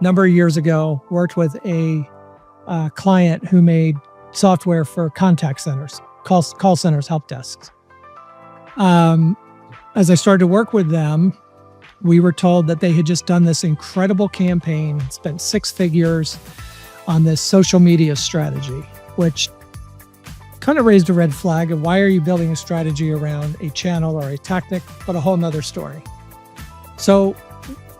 number of years ago, worked with a client who made software for contact centers, call centers, help desks. As I started to work with them, we were told that they had just done this incredible campaign, spent six figures on this social media strategy, which kind of raised a red flag of why are you building a strategy around a channel or a tactic, but a whole nother story. So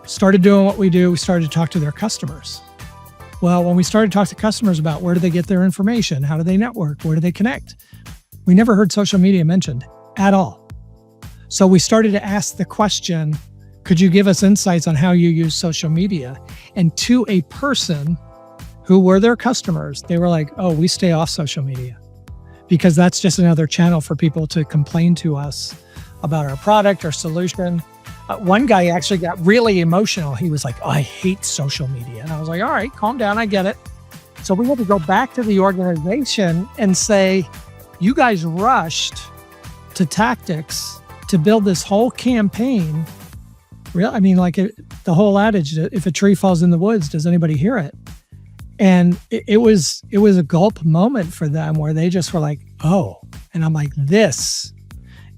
started doing what we do. We started to talk to their customers. Well, when we started to talk to customers about where do they get their information, how do they network, where do they connect, we never heard social media mentioned at all. So we started to ask the question, could you give us insights on how you use social media? And to a person who were their customers, they were like, oh, we stay off social media because that's just another channel for people to complain to us about our product or solution. One guy actually got really emotional. He was like, oh, I hate social media. And I was like, all right, calm down. I get it. So we had to go back to the organization and say, you guys rushed to tactics to build this whole campaign. The whole adage, if a tree falls in the woods, does anybody hear it? And it was a gulp moment for them where they just were like, oh, and I'm like, this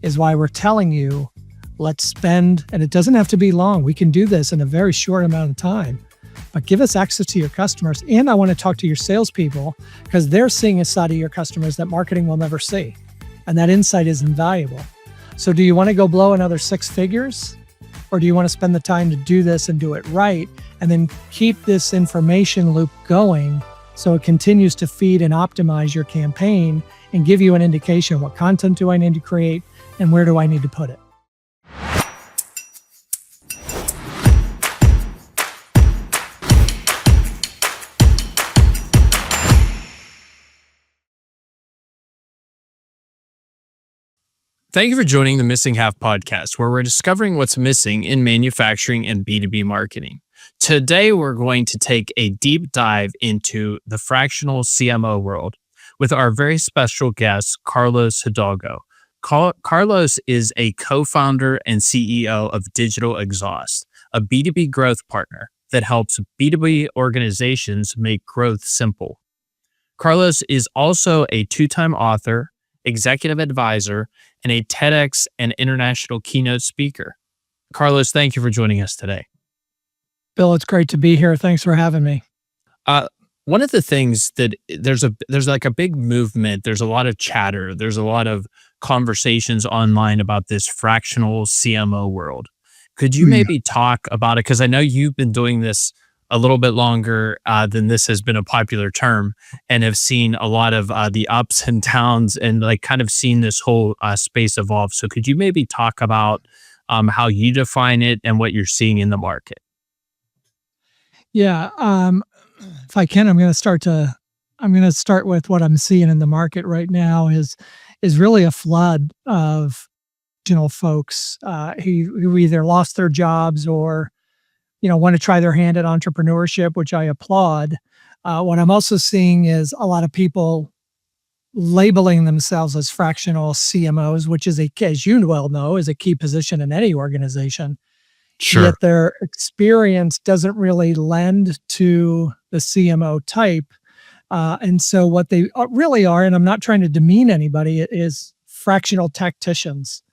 is why we're telling you, let's spend, and it doesn't have to be long. We can do this in a very short amount of time, but give us access to your customers. And I want to talk to your salespeople because they're seeing a side of your customers that marketing will never see. And that insight is invaluable. So do you want to go blow another six figures? Or do you want to spend the time to do this and do it right? And then keep this information loop going so it continues to feed and optimize your campaign and give you an indication of what content do I need to create and where do I need to put it. Thank you for joining the Missing Half podcast, where we're discovering what's missing in manufacturing and B2B marketing. Today, we're going to take a deep dive into the fractional CMO world with our very special guest, Carlos Hidalgo. Carlos is a co-founder and CEO of Digital Exhaust, a B2B growth partner that helps B2B organizations make growth simple. Carlos is also a two-time author, executive advisor, and a TEDx and international keynote speaker. Carlos, thank you for joining us today. Bill, it's great to be here. Thanks for having me. One of the things that there's like a big movement, there's a lot of chatter, there's a lot of conversations online about this fractional CMO world. Could you maybe talk about it? Because I know you've been doing this a little bit longer than this has been a popular term and have seen a lot of the ups and downs and like kind of seen this whole space evolve. So could you maybe talk about how you define it and what you're seeing in the market? Yeah. If I can, I'm going to start with what I'm seeing in the market right now is really a flood of, folks who either lost their jobs or want to try their hand at entrepreneurship, which I applaud. What I'm also seeing is a lot of people labeling themselves as fractional CMOs, which is as you well know, is a key position in any organization. Sure. Yet their experience doesn't really lend to the CMO type. And so what they really are, and I'm not trying to demean anybody, it is fractional tacticians,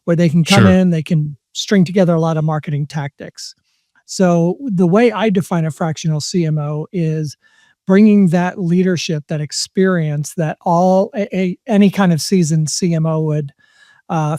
where they can come in, they can string together a lot of marketing tactics. So the way I define a fractional CMO is bringing that leadership, that experience that any kind of seasoned CMO would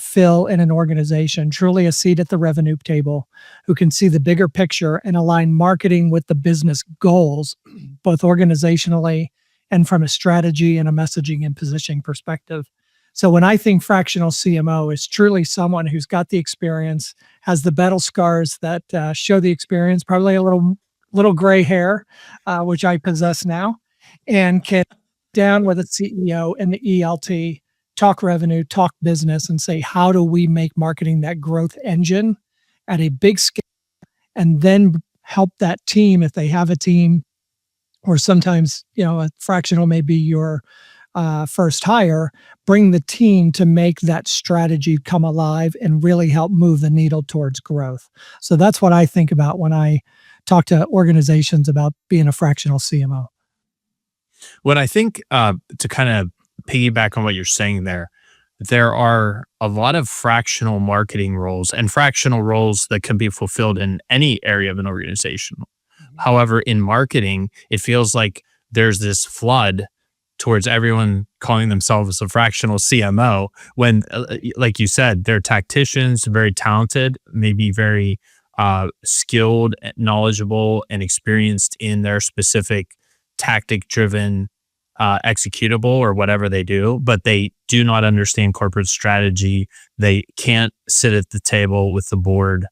fill in an organization, truly a seat at the revenue table, who can see the bigger picture and align marketing with the business goals, both organizationally and from a strategy and a messaging and positioning perspective. So when I think fractional CMO is truly someone who's got the experience, has the battle scars that show the experience, probably a little gray hair, which I possess now, and can down with a CEO and the ELT, talk revenue, talk business, and say, how do we make marketing that growth engine at a big scale, and then help that team if they have a team, or sometimes, a fractional may be your first hire, bring the team to make that strategy come alive and really help move the needle towards growth. So that's what I think about when I talk to organizations about being a fractional CMO. What I think, to kind of piggyback on what you're saying there are a lot of fractional marketing roles and fractional roles that can be fulfilled in any area of an organization. However, in marketing, it feels like there's this flood towards everyone calling themselves a fractional CMO when, like you said, they're tacticians, very talented, maybe very skilled, knowledgeable, and experienced in their specific tactic-driven executable or whatever they do, but they do not understand corporate strategy. They can't sit at the table with the board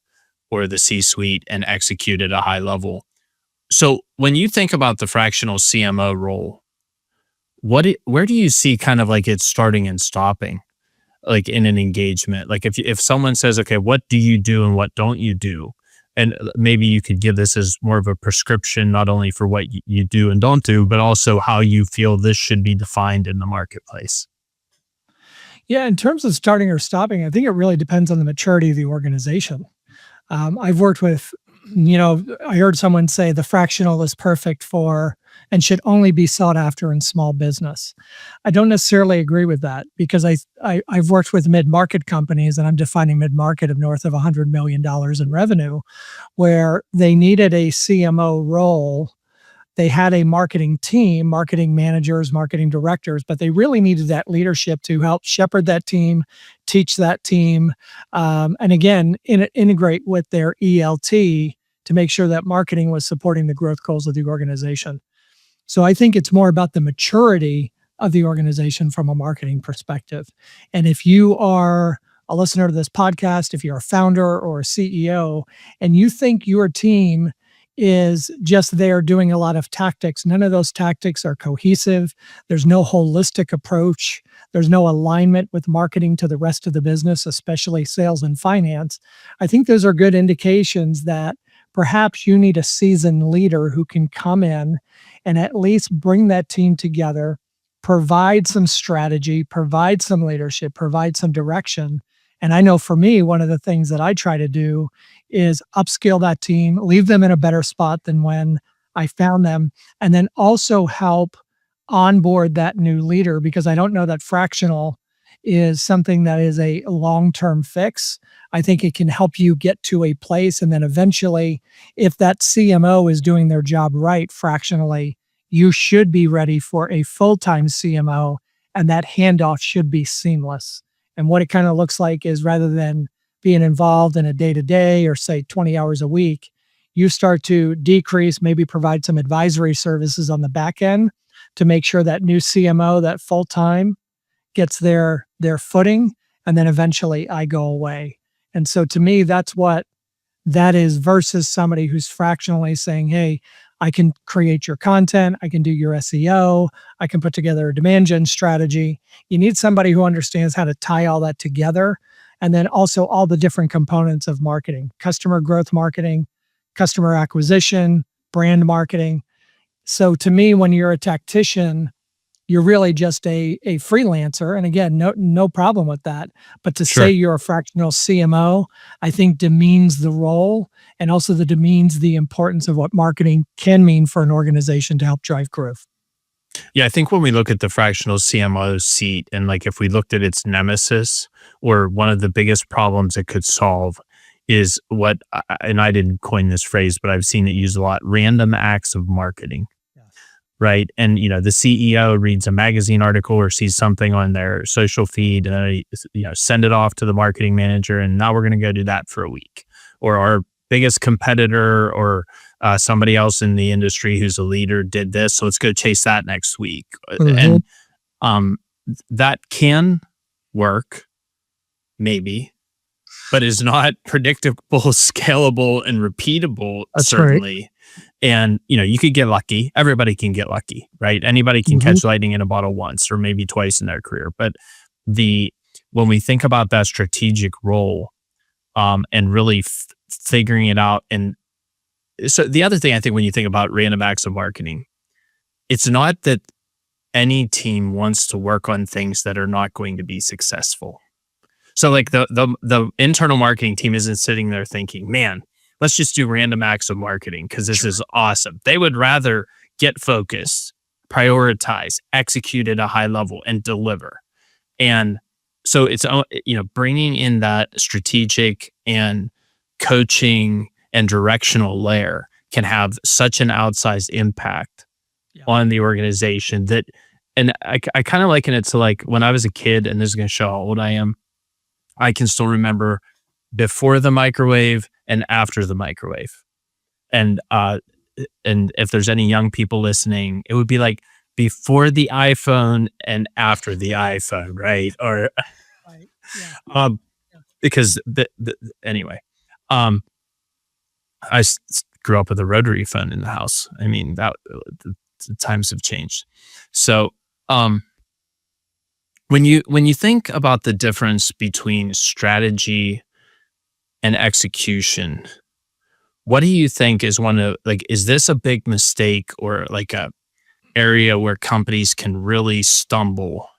or the C-suite and execute at a high level. So when you think about the fractional CMO role, where do you see kind of like it starting and stopping, like in an engagement? Like if someone says, okay, what do you do and what don't you do? And maybe you could give this as more of a prescription, not only for what you do and don't do, but also how you feel this should be defined in the marketplace. Yeah, in terms of starting or stopping, I think it really depends on the maturity of the organization. I've worked with, I heard someone say the fractional is perfect for and should only be sought after in small business. I don't necessarily agree with that because I've worked with mid-market companies, and I'm defining mid-market of north of $100 million in revenue, where they needed a CMO role. They had a marketing team, marketing managers, marketing directors, but they really needed that leadership to help shepherd that team, teach that team, and again, integrate with their ELT to make sure that marketing was supporting the growth goals of the organization. So I think it's more about the maturity of the organization from a marketing perspective. And if you are a listener to this podcast, if you're a founder or a CEO, and you think your team is just there doing a lot of tactics, none of those tactics are cohesive. There's no holistic approach. There's no alignment with marketing to the rest of the business, especially sales and finance. I think those are good indications that perhaps you need a seasoned leader who can come in and at least bring that team together, provide some strategy, provide some leadership, provide some direction. And I know for me, one of the things that I try to do is upskill that team, leave them in a better spot than when I found them, and then also help onboard that new leader, because I don't know that fractional is something that is a long-term fix. I think it can help you get to a place, and then eventually, if that CMO is doing their job right fractionally, you should be ready for a full-time CMO, and that handoff should be seamless. And what it kind of looks like is, rather than being involved in a day-to-day or say 20 hours a week, you start to decrease, maybe provide some advisory services on the back end to make sure that new CMO, that full-time, gets their footing, and then eventually I go away. And so to me, that's what that is versus somebody who's fractionally saying, hey, I can create your content, I can do your SEO, I can put together a demand gen strategy. You need somebody who understands how to tie all that together, and then also all the different components of marketing, customer growth marketing, customer acquisition, brand marketing. So to me, when you're a tactician, you're really just a freelancer. And again, no problem with that. But to Sure. say you're a fractional CMO, I think demeans the role, and also demeans the importance of what marketing can mean for an organization to help drive growth. Yeah, I think when we look at the fractional CMO seat, and like if we looked at its nemesis or one of the biggest problems it could solve, is what, and I didn't coin this phrase, but I've seen it used a lot: random acts of marketing. Right. And, the CEO reads a magazine article or sees something on their social feed, and, send it off to the marketing manager. And now we're going to go do that for a week. Or our biggest competitor or somebody else in the industry who's a leader did this, so let's go chase that next week. Mhm. And that can work, maybe, but is not predictable, scalable, and repeatable, That's right. certainly. And, you could get lucky. Everybody can get lucky, right? Anybody can Mhm. catch lightning in a bottle once or maybe twice in their career. But when we think about that strategic role, and really figuring it out. And so the other thing, I think, when you think about random acts of marketing, it's not that any team wants to work on things that are not going to be successful. So like the internal marketing team isn't sitting there thinking, man, let's just do random acts of marketing because this is awesome. They would rather get focused, prioritize, execute at a high level, and deliver. And so it's, bringing in that strategic and coaching and directional layer can have such an outsized impact on the organization that, and I kind of liken it to like when I was a kid, and this is going to show how old I am. I can still remember before the microwave and after the microwave. And if there's any young people listening, it would be like before the iPhone and after the iPhone, right? Or, Right. Yeah. because anyway, I grew up with a rotary phone in the house. I mean, the times have changed. So, when you think about the difference between strategy and execution, what do you think is is this a big mistake or like a area where companies can really stumble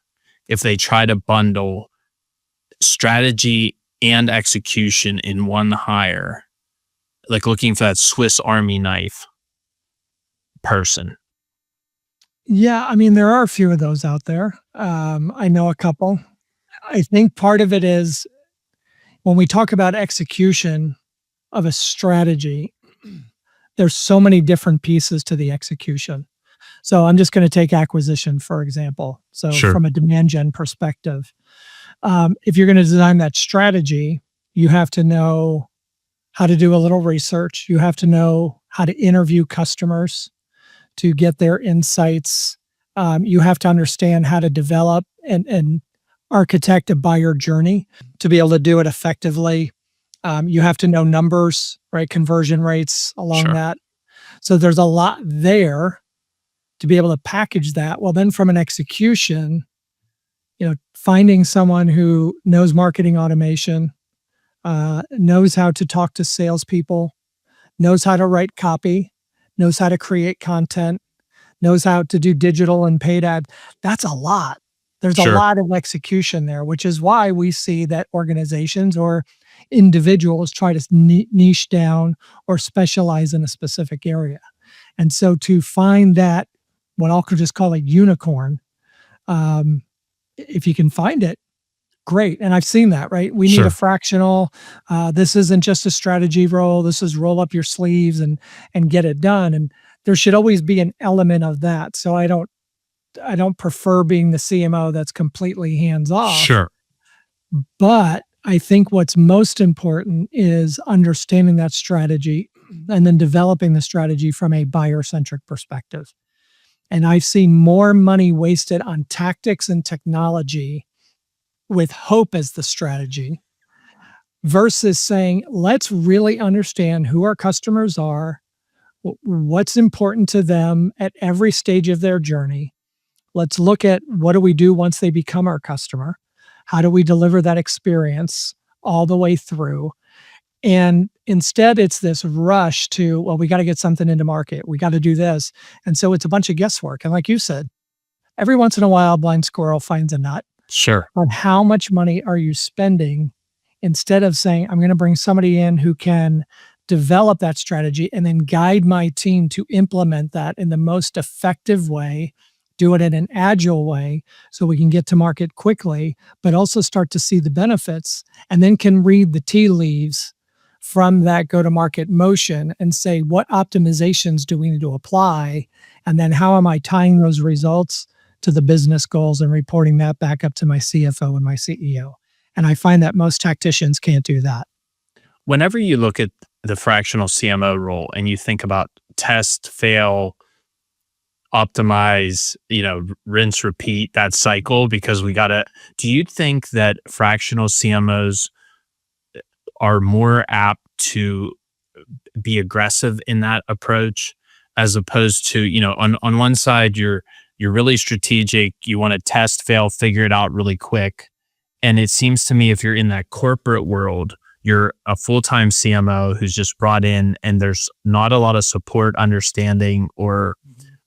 if they try to bundle strategy and execution in one hire, like looking for that Swiss Army knife person? Yeah, I mean, there are a few of those out there. I know a couple. I think part of it is when we talk about execution of a strategy, there's so many different pieces to the execution. So I'm just going to take acquisition, for example. So Sure. from a demand gen perspective, if you're going to design that strategy, you have to know how to do a little research. You have to know how to interview customers to get their insights. You have to understand how to develop and architect a buyer journey to be able to do it effectively. You have to know numbers, right? Conversion rates along Sure. that. So there's a lot there to be able to package that. Well, then from an execution, finding someone who knows marketing automation, knows how to talk to salespeople, knows how to write copy, knows how to create content, knows how to do digital and paid ad. That's a lot. There's a Sure. lot of execution there, which is why we see that organizations or individuals try to niche down or specialize in a specific area. And so to find that, what I'll just call a unicorn, if you can find it, great. And I've seen that, right? We need Sure. a fractional. This isn't just a strategy role. This is roll up your sleeves and get it done. And there should always be an element of that. So I don't prefer being the CMO that's completely hands off. Sure. But I think what's most important is understanding that strategy and then developing the strategy from a buyer-centric perspective. And I've seen more money wasted on tactics and technology with hope as the strategy versus saying, let's really understand who our customers are, what's important to them at every stage of their journey. Let's look at what do we do once they become our customer? How do we deliver that experience all the way through? And instead, it's this rush to, well, we got to get something into market. We got to do this. And so it's a bunch of guesswork. And like you said, every once in a while, a blind squirrel finds a nut. Sure. On how much money are you spending instead of saying, I'm going to bring somebody in who can develop that strategy and then guide my team to implement that in the most effective way, do it in an agile way so we can get to market quickly, but also start to see the benefits and then can read the tea leaves from that go-to-market motion and say, what optimizations do we need to apply? And then how am I tying those results to the business goals and reporting that back up to my CFO and my CEO? And I find that most tacticians can't do that. Whenever you look at the fractional CMO role and you think about test, fail, optimize, rinse, repeat that cycle, because do you think that fractional CMOs are more apt to be aggressive in that approach as opposed to, on one side, you're really strategic, you want to test, fail, figure it out really quick. And it seems to me if you're in that corporate world, you're a full-time CMO who's just brought in and there's not a lot of support, understanding, or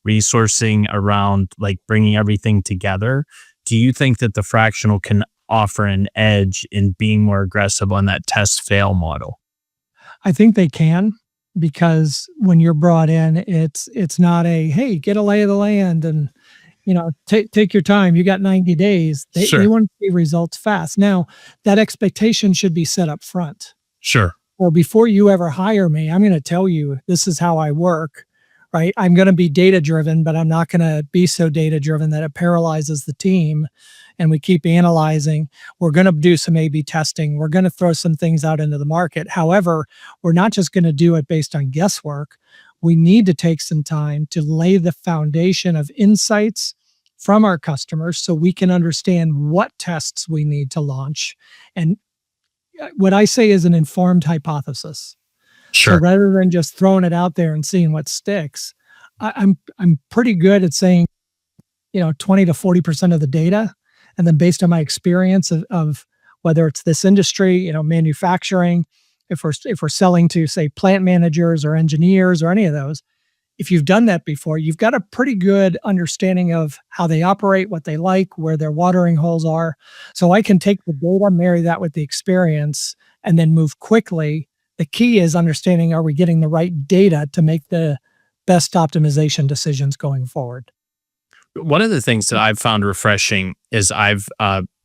resourcing around like bringing everything together. Do you think that the fractional can offer an edge in being more aggressive on that test fail model? I think they can, because when you're brought in, it's not a, hey, get a lay of the land and take your time. You got 90 days. They Sure. want to see results fast. Now, that expectation should be set up front. Sure. Well, before you ever hire me, I'm going to tell you this is how I work, right? I'm going to be data driven, but I'm not going to be so data driven that it paralyzes the team and we keep analyzing. We're going to do some A/B testing. We're going to throw some things out into the market. However, we're not just going to do it based on guesswork. We need to take some time to lay the foundation of insights from our customers so we can understand what tests we need to launch. And what I say is an informed hypothesis. So Sure. rather than just throwing it out there and seeing what sticks, I'm pretty good at saying, 20 to 40% of the data. And then based on my experience of whether it's this industry, manufacturing, if we're selling to, say, plant managers or engineers or any of those, if you've done that before, you've got a pretty good understanding of how they operate, what they like, where their watering holes are. So I can take the data, marry that with the experience, and then move quickly. The key is understanding, are we getting the right data to make the best optimization decisions going forward? One of the things that I've found refreshing is I've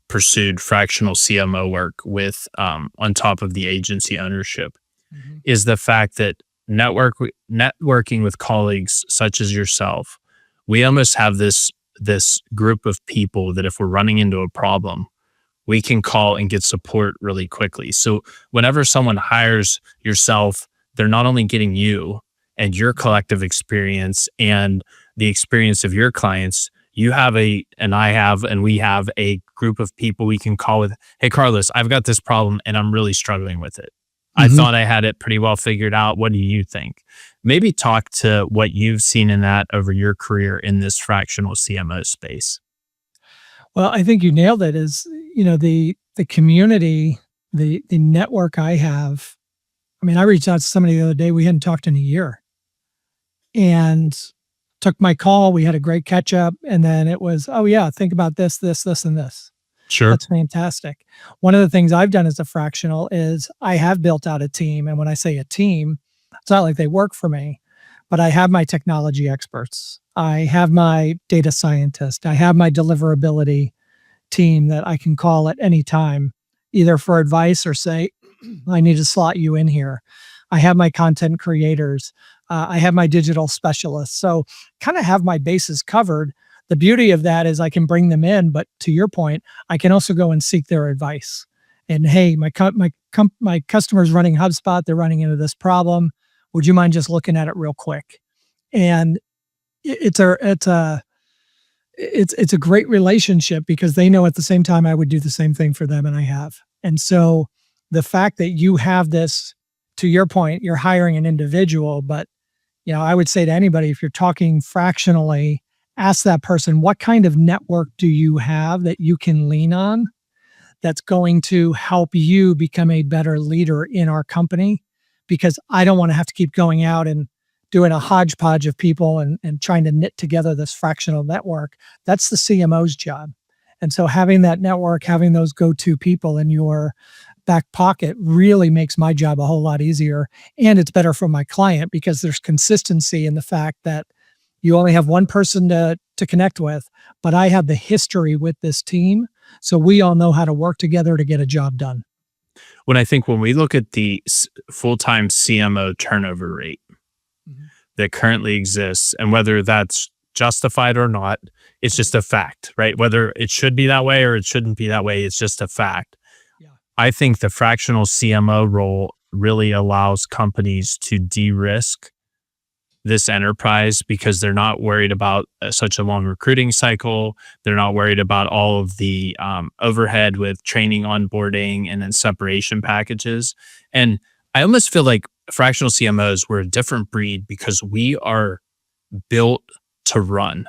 pursued fractional CMO work with on top of the agency ownership, Mhm. is the fact that networking with colleagues such as yourself, we almost have this group of people that if we're running into a problem, we can call and get support really quickly. So whenever someone hires yourself, they're not only getting you and your collective experience and the experience of your clients, you have we have a group of people we can call with, hey, Carlos, I've got this problem and I'm really struggling with it. I Mhm. thought I had it pretty well figured out. What do you think? Maybe talk to what you've seen in that over your career in this fractional CMO space. Well, I think you nailed it. Is the community, the network I have. I mean, I reached out to somebody the other day we hadn't talked in a year, and took my call. We had a great catch up, and then it was, oh yeah, think about this, this, this, and this. Sure. That's fantastic. One of the things I've done as a fractional is I have built out a team, and when I say a team, it's not like they work for me, but I have my technology experts. I have my data scientist. I have my deliverability team that I can call at any time, either for advice or say, I need to slot you in here. I have my content creators. I have my digital specialists. So kind of have my bases covered. The beauty of that is I can bring them in, but to your point, I can also go and seek their advice. And hey, my customer's running HubSpot. They're running into this problem. Would you mind just looking at it real quick? And it's a great relationship because they know at the same time I would do the same thing for them, and I have. And so the fact that you have this, to your point, you're hiring an individual, but I would say to anybody, if you're talking fractionally, ask that person, what kind of network do you have that you can lean on that's going to help you become a better leader in our company? Because I don't want to have to keep going out and doing a hodgepodge of people and trying to knit together this fractional network. That's the CMO's job. And so having that network, having those go-to people in your back pocket really makes my job a whole lot easier. And it's better for my client because there's consistency in the fact that you only have one person to connect with, but I have the history with this team. So we all know how to work together to get a job done. When we look at the full-time CMO turnover rate Mhm. that currently exists, and whether that's justified or not, it's just a fact, right? Whether it should be that way or it shouldn't be that way, it's just a fact. Yeah. I think the fractional CMO role really allows companies to de-risk this enterprise because they're not worried about such a long recruiting cycle. They're not worried about all of the overhead with training, onboarding, and then separation packages. And I almost feel like fractional CMOs were a different breed because we are built to run.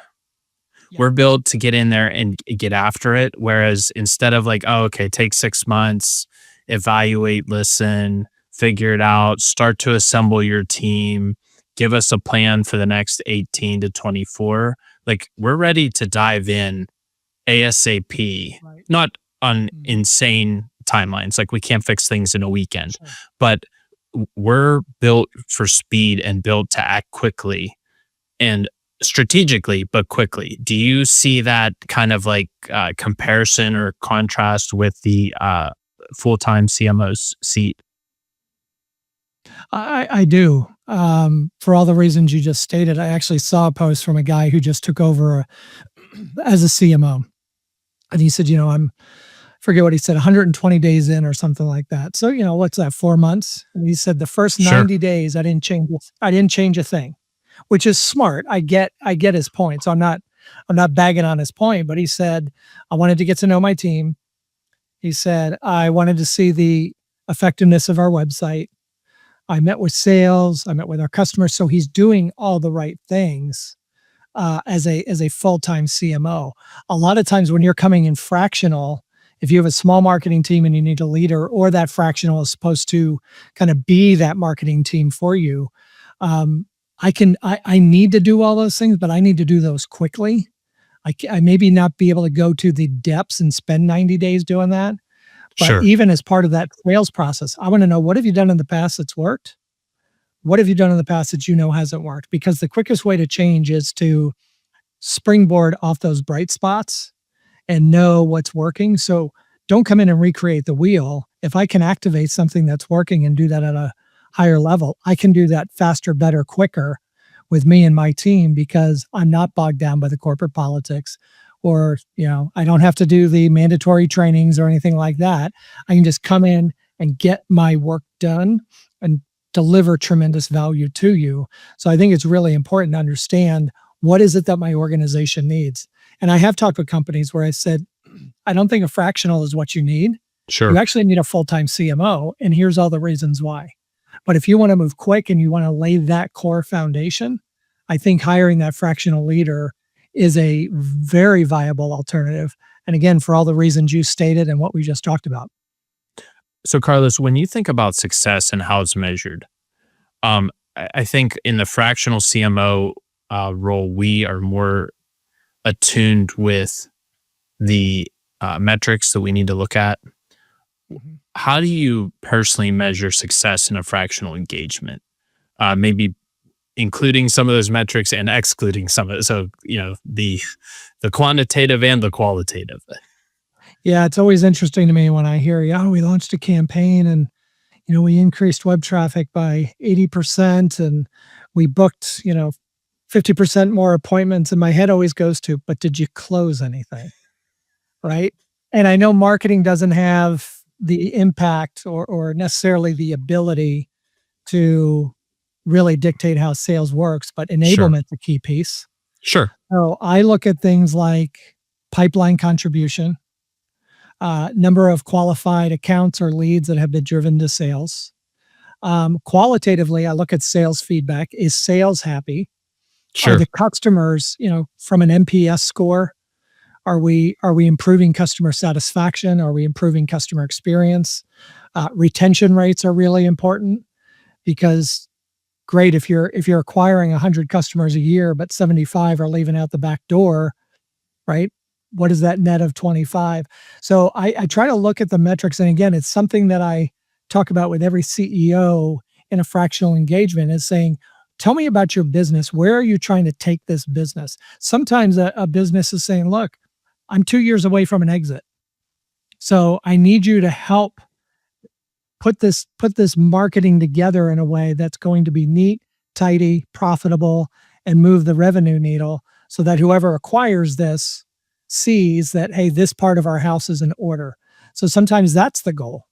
Yeah. We're built to get in there and get after it. Whereas instead of like, oh, okay, take 6 months, evaluate, listen, figure it out, start to assemble your team, give us a plan for the next 18 to 24. Like we're ready to dive in ASAP, Right. not on Mhm. insane timelines. Like we can't fix things in a weekend, Sure. but we're built for speed and built to act quickly and strategically, but quickly. Do you see that kind of like comparison or contrast with the full-time CMO's seat? I do. For all the reasons you just stated, I actually saw a post from a guy who just took over as a CMO. And he said, forget what he said, 120 days in or something like that. So, what's that, 4 months? And he said the first Sure. 90 days, I didn't change a thing, which is smart. I get his point. So I'm not bagging on his point, but he said, I wanted to get to know my team. He said, I wanted to see the effectiveness of our website. I met with sales. I met with our customers. So he's doing all the right things as a full-time CMO. A lot of times when you're coming in fractional, if you have a small marketing team and you need a leader, or that fractional is supposed to kind of be that marketing team for you, I need to do all those things, but I need to do those quickly. I maybe not be able to go to the depths and spend 90 days doing that. But Sure. even as part of that sales process, I want to know, what have you done in the past that's worked? What have you done in the past that hasn't worked? Because the quickest way to change is to springboard off those bright spots and know what's working. So don't come in and recreate the wheel. If I can activate something that's working and do that at a higher level, I can do that faster, better, quicker with me and my team, because I'm not bogged down by the corporate politics, or, I don't have to do the mandatory trainings or anything like that. I can just come in and get my work done and deliver tremendous value to you. So I think it's really important to understand, what is it that my organization needs? And I have talked with companies where I said, I don't think a fractional is what you need. You Sure. actually need a full-time CMO, and here's all the reasons why. But if you want to move quick and you want to lay that core foundation, I think hiring that fractional leader is a very viable alternative. And again, for all the reasons you stated and what we just talked about. So, Carlos, when you think about success and how it's measured, I think in the fractional CMO role, we are more attuned with the metrics that we need to look at. Mhm. How do you personally measure success in a fractional engagement? Maybe including some of those metrics and excluding some of it. So, the quantitative and the qualitative. Yeah, it's always interesting to me when I hear, yeah, we launched a campaign and, we increased web traffic by 80% and we booked, 50% more appointments. And my head always goes to, but did you close anything? Right. And I know marketing doesn't have the impact or necessarily the ability to really dictate how sales works, but Sure. enablement's a key piece. Sure. So I look at things like pipeline contribution, number of qualified accounts or leads that have been driven to sales. Qualitatively, I look at sales feedback. Is sales happy? Are Sure. the customers, from an NPS score, are we improving customer satisfaction? Are we improving customer experience? Retention rates are really important, because great if you're acquiring 100 customers a year, but 75 are leaving out the back door, right? What is that net of 25? So I try to look at the metrics. And again, it's something that I talk about with every CEO in a fractional engagement, is saying, tell me about your business. Where are you trying to take this business? Sometimes a business is saying, look, I'm 2 years away from an exit. So I need you to help put this marketing together in a way that's going to be neat, tidy, profitable, and move the revenue needle, so that whoever acquires this sees that, hey, this part of our house is in order. So sometimes that's the goal.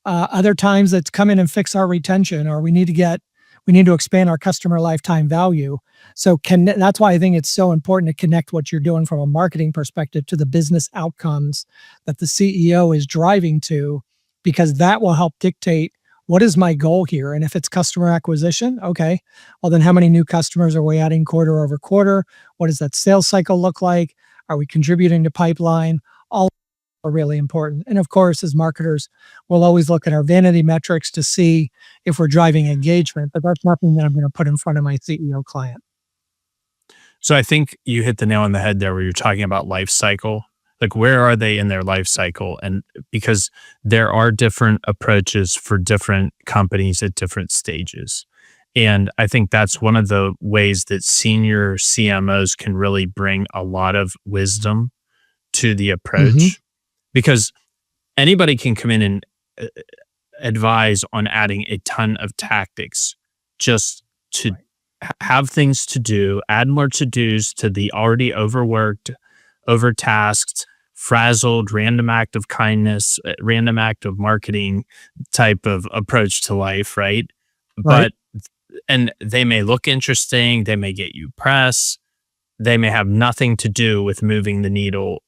Other times it's come in and fix our retention, or we need to expand our customer lifetime value. So that's why I think it's so important to connect what you're doing from a marketing perspective to the business outcomes that the CEO is driving to, because that will help dictate, what is my goal here? And if it's customer acquisition, okay, well then how many new customers are we adding quarter over quarter? What does that sales cycle look like? Are we contributing to pipeline? All are really important. And of course, as marketers, we'll always look at our vanity metrics to see if we're driving engagement, but that's nothing that I'm going to put in front of my CEO client. So I think you hit the nail on the head there, where you're talking about life cycle. Like, where are they in their life cycle? And because there are different approaches for different companies at different stages. And I think that's one of the ways that senior CMOs can really bring a lot of wisdom to the Hmm. approach, because anybody can come in and uh, advise on adding a ton of tactics just to Right. have things to do, add more to dos to the already overworked, overtasked, frazzled, random act of kindness, random act of marketing type of approach to life, right? Right. But, and they may look interesting, they may get you press, they may have nothing to do with moving the needle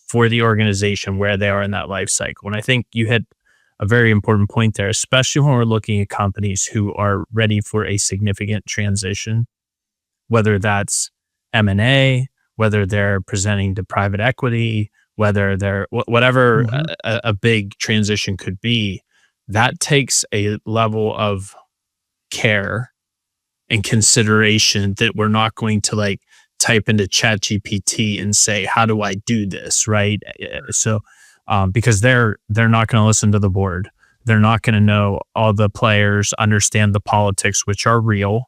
for the organization where they are in that life cycle. And I think you hit a very important point there, especially when we're looking at companies who are ready for a significant transition, whether that's M&A, whether they're presenting to private equity, whether they're whatever Hmm. a big transition could be. That takes a level of care and consideration that we're not going to like type into chat gpt and say, how do I do this, right? So because they're not going to listen to the board, they're not going to know all the players, understand the politics, which are real,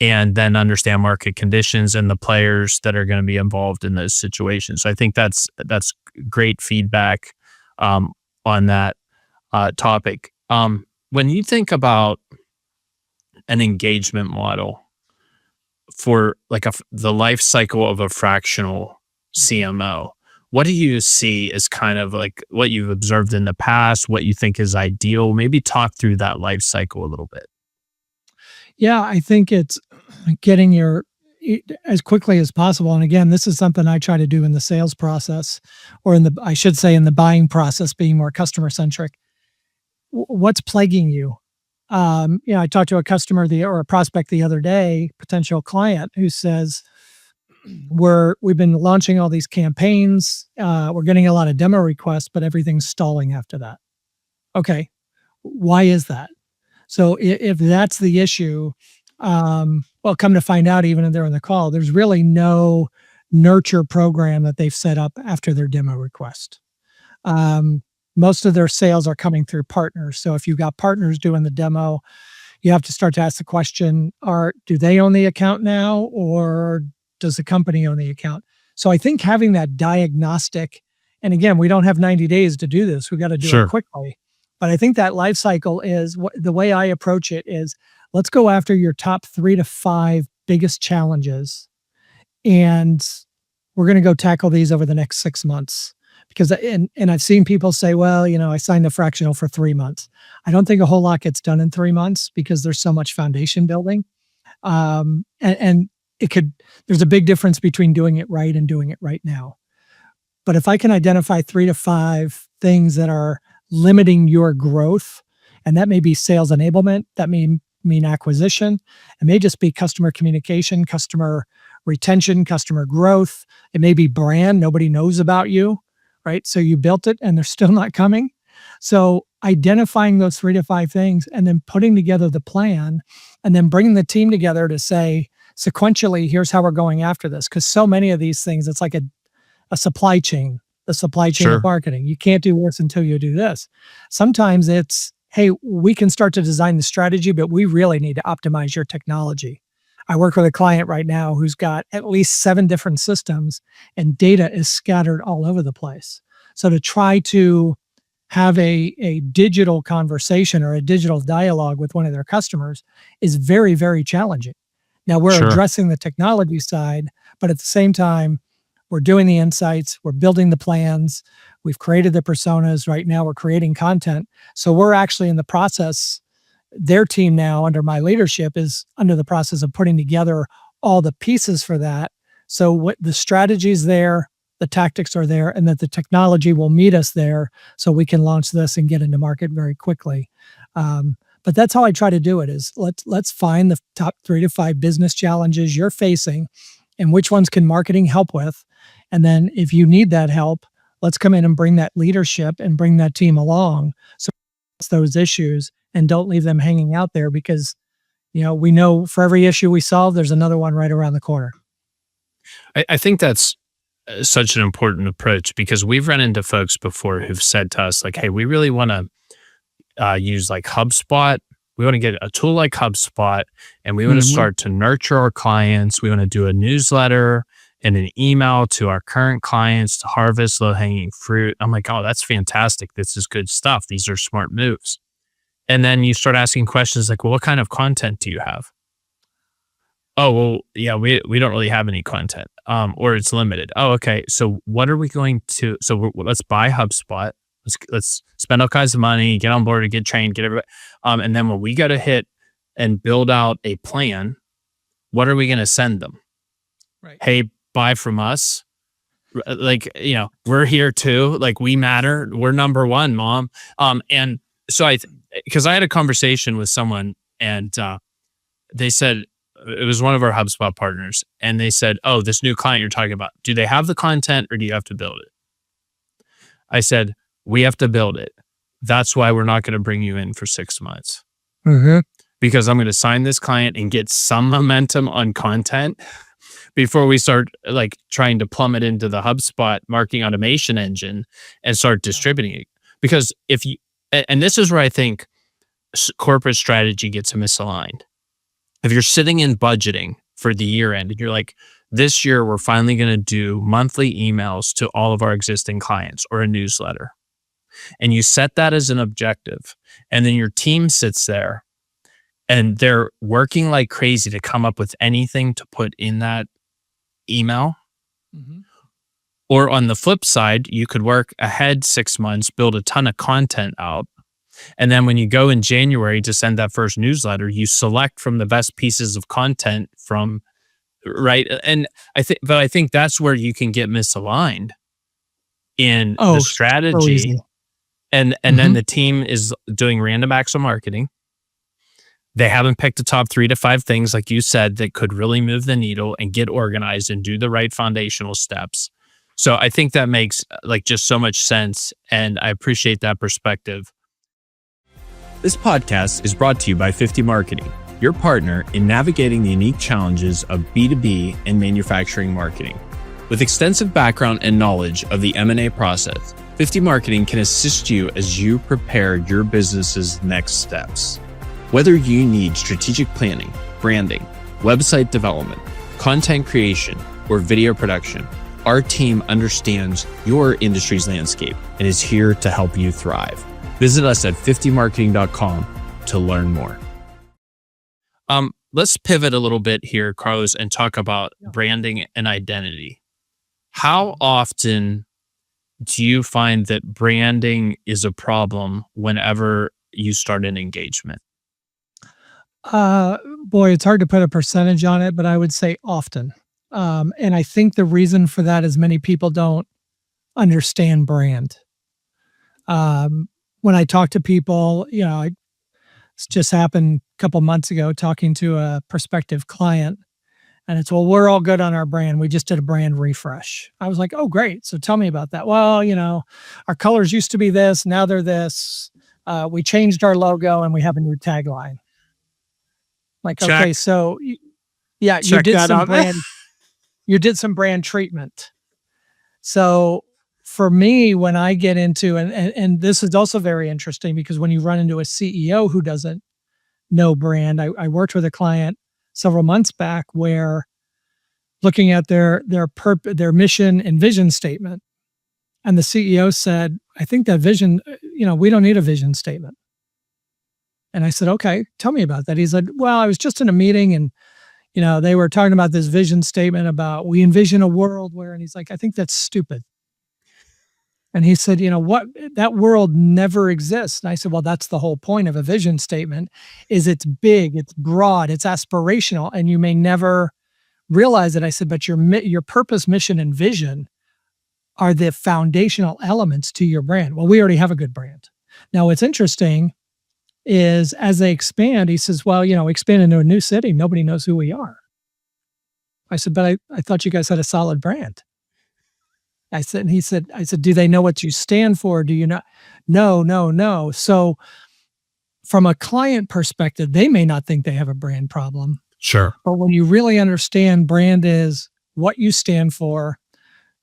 and then understand market conditions and the players that are going to be involved in those situations. So I think that's great feedback on that topic. When you think about an engagement model for like the life cycle of a fractional CMO, what do you see as kind of like what you've observed in the past, what you think is ideal? Maybe talk through that life cycle a little bit. Yeah, I think it's getting as quickly as possible. And again, this is something I try to do in the sales process, or I should say, in the buying process, being more customer centric. What's plaguing you? I talked to a customer or a prospect the other day, potential client, who says, we've been launching all these campaigns. We're getting a lot of demo requests, but everything's stalling after that. Okay, why is that? So if that's the issue, well, come to find out, even if they're on the call, there's really no nurture program that they've set up after their demo request. Um, Most of their sales are coming through partners. So if you've got partners doing the demo, you have to start to ask the question, do they own the account now, or does the company own the account? So I think having that diagnostic, and again, we don't have 90 days to do this. We got to do it Sure. quickly. But I think that life cycle is the way I approach it is, let's go after your top 3 to 5 biggest challenges, and we're going to go tackle these over the next 6 months. Because and I've seen people say, well, I signed a fractional for 3 months. I don't think a whole lot gets done in 3 months because there's so much foundation building. And there's a big difference between doing it right and doing it right now. But if I can identify 3 to 5 things that are limiting your growth, and that may be sales enablement, that may mean acquisition, it may just be customer communication, customer retention, customer growth. It may be brand, nobody knows about you, right? So you built it and they're still not coming. So identifying those 3 to 5 things and then putting together the plan, and then bringing the team together to say, sequentially, here's how we're going after this. Because so many of these things, it's like a supply chain, the supply chain of Sure. marketing. You can't do this until you do this. Sometimes it's, hey, we can start to design the strategy, but we really need to optimize your technology. I work with a client right now who's got at least 7 different systems, and data is scattered all over the place. So to try to have a digital conversation or a digital dialogue with one of their customers is very, very challenging. Now we're Sure. addressing the technology side, but at the same time, we're doing the insights, we're building the plans, we've created the personas. Right now, we're creating content. So we're actually in the process. Their team now, under my leadership, is under the process of putting together all the pieces for that. So what the strategy is there, the tactics are there, and that the technology will meet us there, so we can launch this and get into market very quickly. But that's how I try to do it: is let's find the top 3 to 5 business challenges you're facing, and which ones can marketing help with. And then if you need that help, let's come in and bring that leadership and bring that team along. So it's those issues, and don't leave them hanging out there, because we know for every issue we solve, there's another one right around the corner. I think that's such an important approach, because we've run into folks before who've said to us like, hey, we really want to use like HubSpot. We want to get a tool like HubSpot, and we want to start to nurture our clients. We want to do a newsletter and an email to our current clients to harvest low-hanging fruit. I'm like, oh, that's fantastic. This is good stuff. These are smart moves. And then you start asking questions like, well, what kind of content do you have? Oh, well, yeah, we don't really have any content, or it's limited. Oh, okay. So what are we going to, let's buy HubSpot. Let's spend all kinds of money, get on board, get trained, get everybody. And then when we go to hit and build out a plan, what are we going to send them? Right. Hey, buy from us. Like, we're here too. Like, we matter. We're number one, mom. And so because I had a conversation with someone, and they said, it was one of our HubSpot partners, and they said, oh, this new client you're talking about, do they have the content or do you have to build it? I said, we have to build it. That's why we're not going to bring you in for 6 months. Because I'm going to sign this client and get some momentum on content before we start like trying to plummet into the HubSpot marketing automation engine and start distributing it. Because and this is where I think corporate strategy gets misaligned. If you're sitting in budgeting for the year end and you're like, this year we're finally going to do monthly emails to all of our existing clients or a newsletter, and you set that as an objective, and then your team sits there and they're working like crazy to come up with anything to put in that email. Or on the flip side, you could work ahead 6 months, build a ton of content out. And then when you go in January to send that first newsletter, you select from the best pieces of content from, right? And I think that's where you can get misaligned in the strategy. So and then the team is doing random acts of marketing. They haven't picked the top 3 to 5 things, like you said, that could really move the needle and get organized and do the right foundational steps. So I think that makes like just so much sense. And I appreciate that perspective. This podcast is brought to you by 50 Marketing, your partner in navigating the unique challenges of B2B and manufacturing marketing. With extensive background and knowledge of the M&A process, 50 Marketing can assist you as you prepare your business's next steps. Whether you need strategic planning, branding, website development, content creation, or video production, our team understands your industry's landscape and is here to help you thrive. Visit us at 50marketing.com to learn more. Let's pivot a little bit here, Carlos, and talk about branding and identity. How often do you find that branding is a problem whenever you start an engagement? Boy, it's hard to put a percentage on it, but I would say often. And I think the reason for that is many people don't understand brand. When I talk to people, it's just happened a couple months ago talking to a prospective client, and it's, well, we're all good on our brand. We just did a brand refresh. I was like, oh, great. So tell me about that. Well, our colors used to be this, now they're this. We changed our logo and we have a new tagline. Like, check. Okay, so yeah, check you did some brand treatment. So for me, when I get into, and this is also very interesting because when you run into a CEO who doesn't know brand, I worked with a client several months back where looking at their mission and vision statement, and the CEO said, I think that vision, we don't need a vision statement. And I said, okay, tell me about that. He said, well, I was just in a meeting and, they were talking about this vision statement about we envision a world where, and he's like, I think that's stupid. And he said, what, that world never exists. And I said, well, that's the whole point of a vision statement is it's big, it's broad, it's aspirational, and you may never realize it. I said, but your purpose, mission, and vision are the foundational elements to your brand. Well, we already have a good brand. Now, what's interesting is as they expand, he says, well, expand into a new city, nobody knows who we are. I said, but I thought you guys had a solid brand. I said, do they know what you stand for? Do you not? No. So from a client perspective, they may not think they have a brand problem. Sure. But when you really understand brand is what you stand for,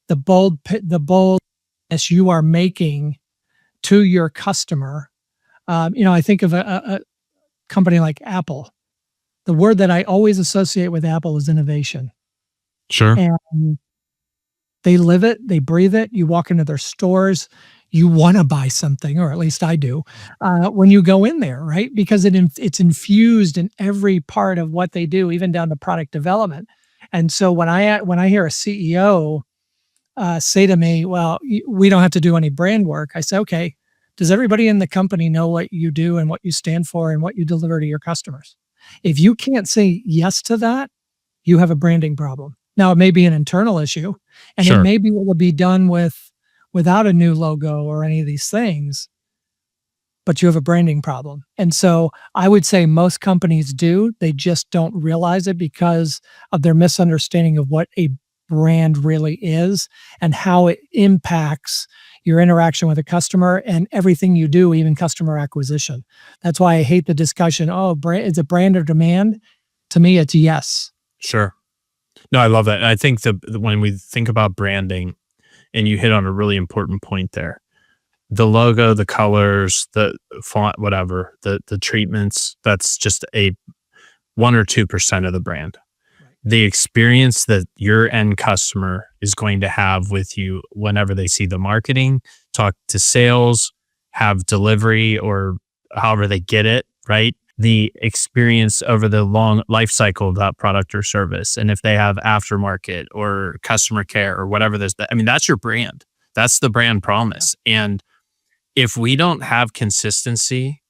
the boldness you are making to your customer. I think of a company like Apple. The word that I always associate with Apple is innovation. Sure. And they live it, they breathe it. You walk into their stores, you want to buy something, or at least I do, when you go in there, right? Because it's infused in every part of what they do, even down to product development. And so when I hear a CEO say to me, "Well, we don't have to do any brand work," I say, "Okay, does everybody in the company know what you do and what you stand for and what you deliver to your customers? If you can't say yes to that, you have a branding problem." Now, it may be an internal issue, and it Sure. may be able to be done without a new logo or any of these things, but you have a branding problem. And so I would say most companies do. They just don't realize it because of their misunderstanding of what a brand really is and how it impacts your interaction with a customer and everything you do, even customer acquisition. That's why I hate the discussion. Oh, is it brand or demand? To me, it's yes. Sure. No, I love that. And I think when we think about branding, and you hit on a really important point there, the logo, the colors, the font, whatever, the treatments, that's just a 1 or 2% of the brand. Right. The experience that your end customer is going to have with you whenever they see the marketing, talk to sales, have delivery, or however they get it, right? The experience over the long life cycle of that product or service. And if they have aftermarket or customer care or whatever that's your brand. That's the brand promise. Yeah. And if we don't have consistency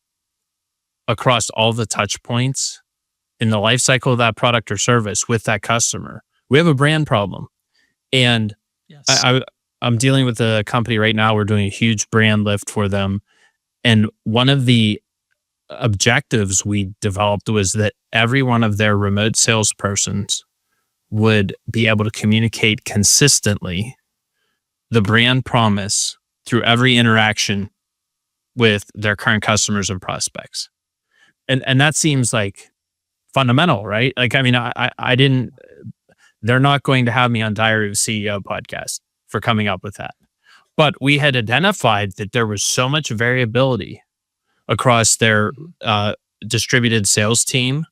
across all the touch points in the life cycle of that product or service with that customer, we have a brand problem. And Yes. I'm dealing with a company right now. We're doing a huge brand lift for them. And one of the objectives we developed was that every one of their remote salespersons would be able to communicate consistently the brand promise through every interaction with their current customers and prospects. And that seems like fundamental, right? Like, I mean, I didn't, they're not going to have me on Diary of a CEO podcast for coming up with that. But we had identified that there was so much variability across their distributed sales team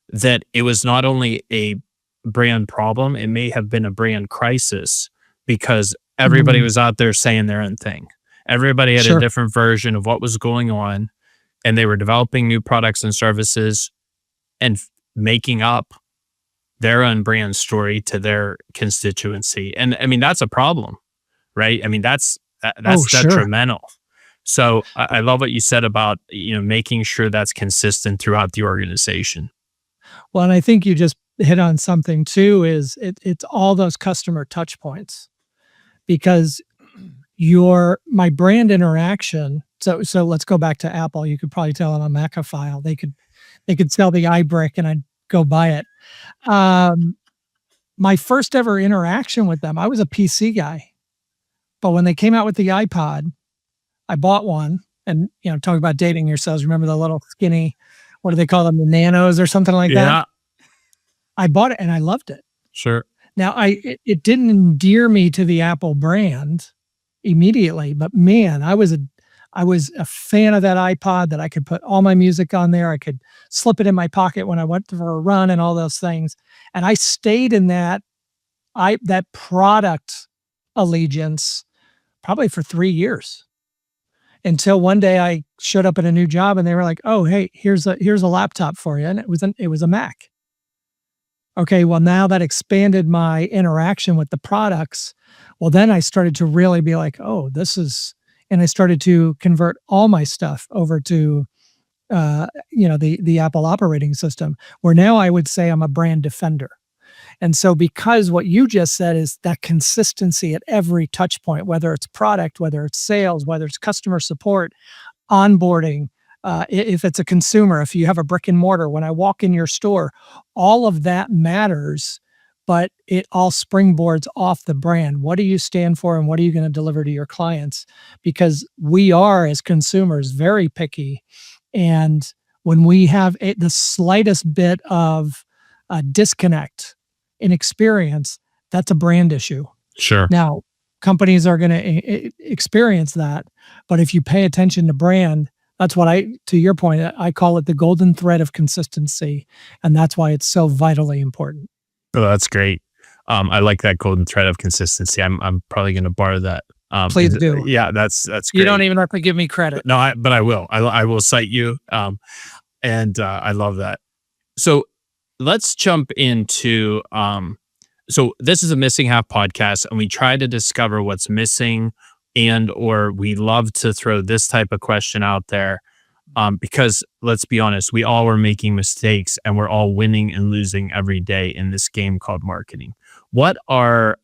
that it was not only a brand problem, it may have been a brand crisis because everybody was out there saying their own thing. Everybody had a different version of what was going on, and they were developing new products and services and making up their own brand story to their constituency. And I mean, that's a problem, right? I mean, that's detrimental. So I love what you said about, making sure that's consistent throughout the organization. Well, and I think you just hit on something too, is it's all those customer touch points, because my brand interaction. So let's go back to Apple. You could probably tell on a Macaphile, they could sell the iBrick and I'd go buy it. My first ever interaction with them, I was a PC guy, but when they came out with the iPod, I bought one. And, talking about dating yourselves, remember the little skinny, what do they call them? The nanos or something like that? I bought it and I loved it. Sure. Now it didn't endear me to the Apple brand immediately, but man, I was a fan of that iPod, that I could put all my music on there. I could slip it in my pocket when I went for a run and all those things. And I stayed in that product allegiance probably for 3 years, until one day I showed up at a new job and they were like, "Oh, hey, here's a laptop for you." And it was a Mac. Okay, well, now that expanded my interaction with the products. Well, then I started to really be like, "Oh, and I started to convert all my stuff over to the Apple operating system, where now I would say I'm a brand defender. And so, because what you just said is that consistency at every touch point, whether it's product, whether it's sales, whether it's customer support, onboarding, if it's a consumer, if you have a brick and mortar, when I walk in your store, all of that matters, but it all springboards off the brand. What do you stand for and what are you going to deliver to your clients? Because we are, as consumers, very picky. And when we have the slightest bit of disconnect in experience, that's a brand issue. Sure. Now, companies are going to experience that. But if you pay attention to brand, that's what to your point, I call it the golden thread of consistency. And that's why it's so vitally important. Oh, that's great. I like that golden thread of consistency. I'm probably going to borrow that. Please do. Yeah, that's great. You don't even have to give me credit. No, but I will. I will cite you. And I love that. So let's jump into. So this is a Missing Half podcast, and we try to discover what's missing, or we love to throw this type of question out there. Because let's be honest, we all are making mistakes, and we're all winning and losing every day in this game called marketing. What are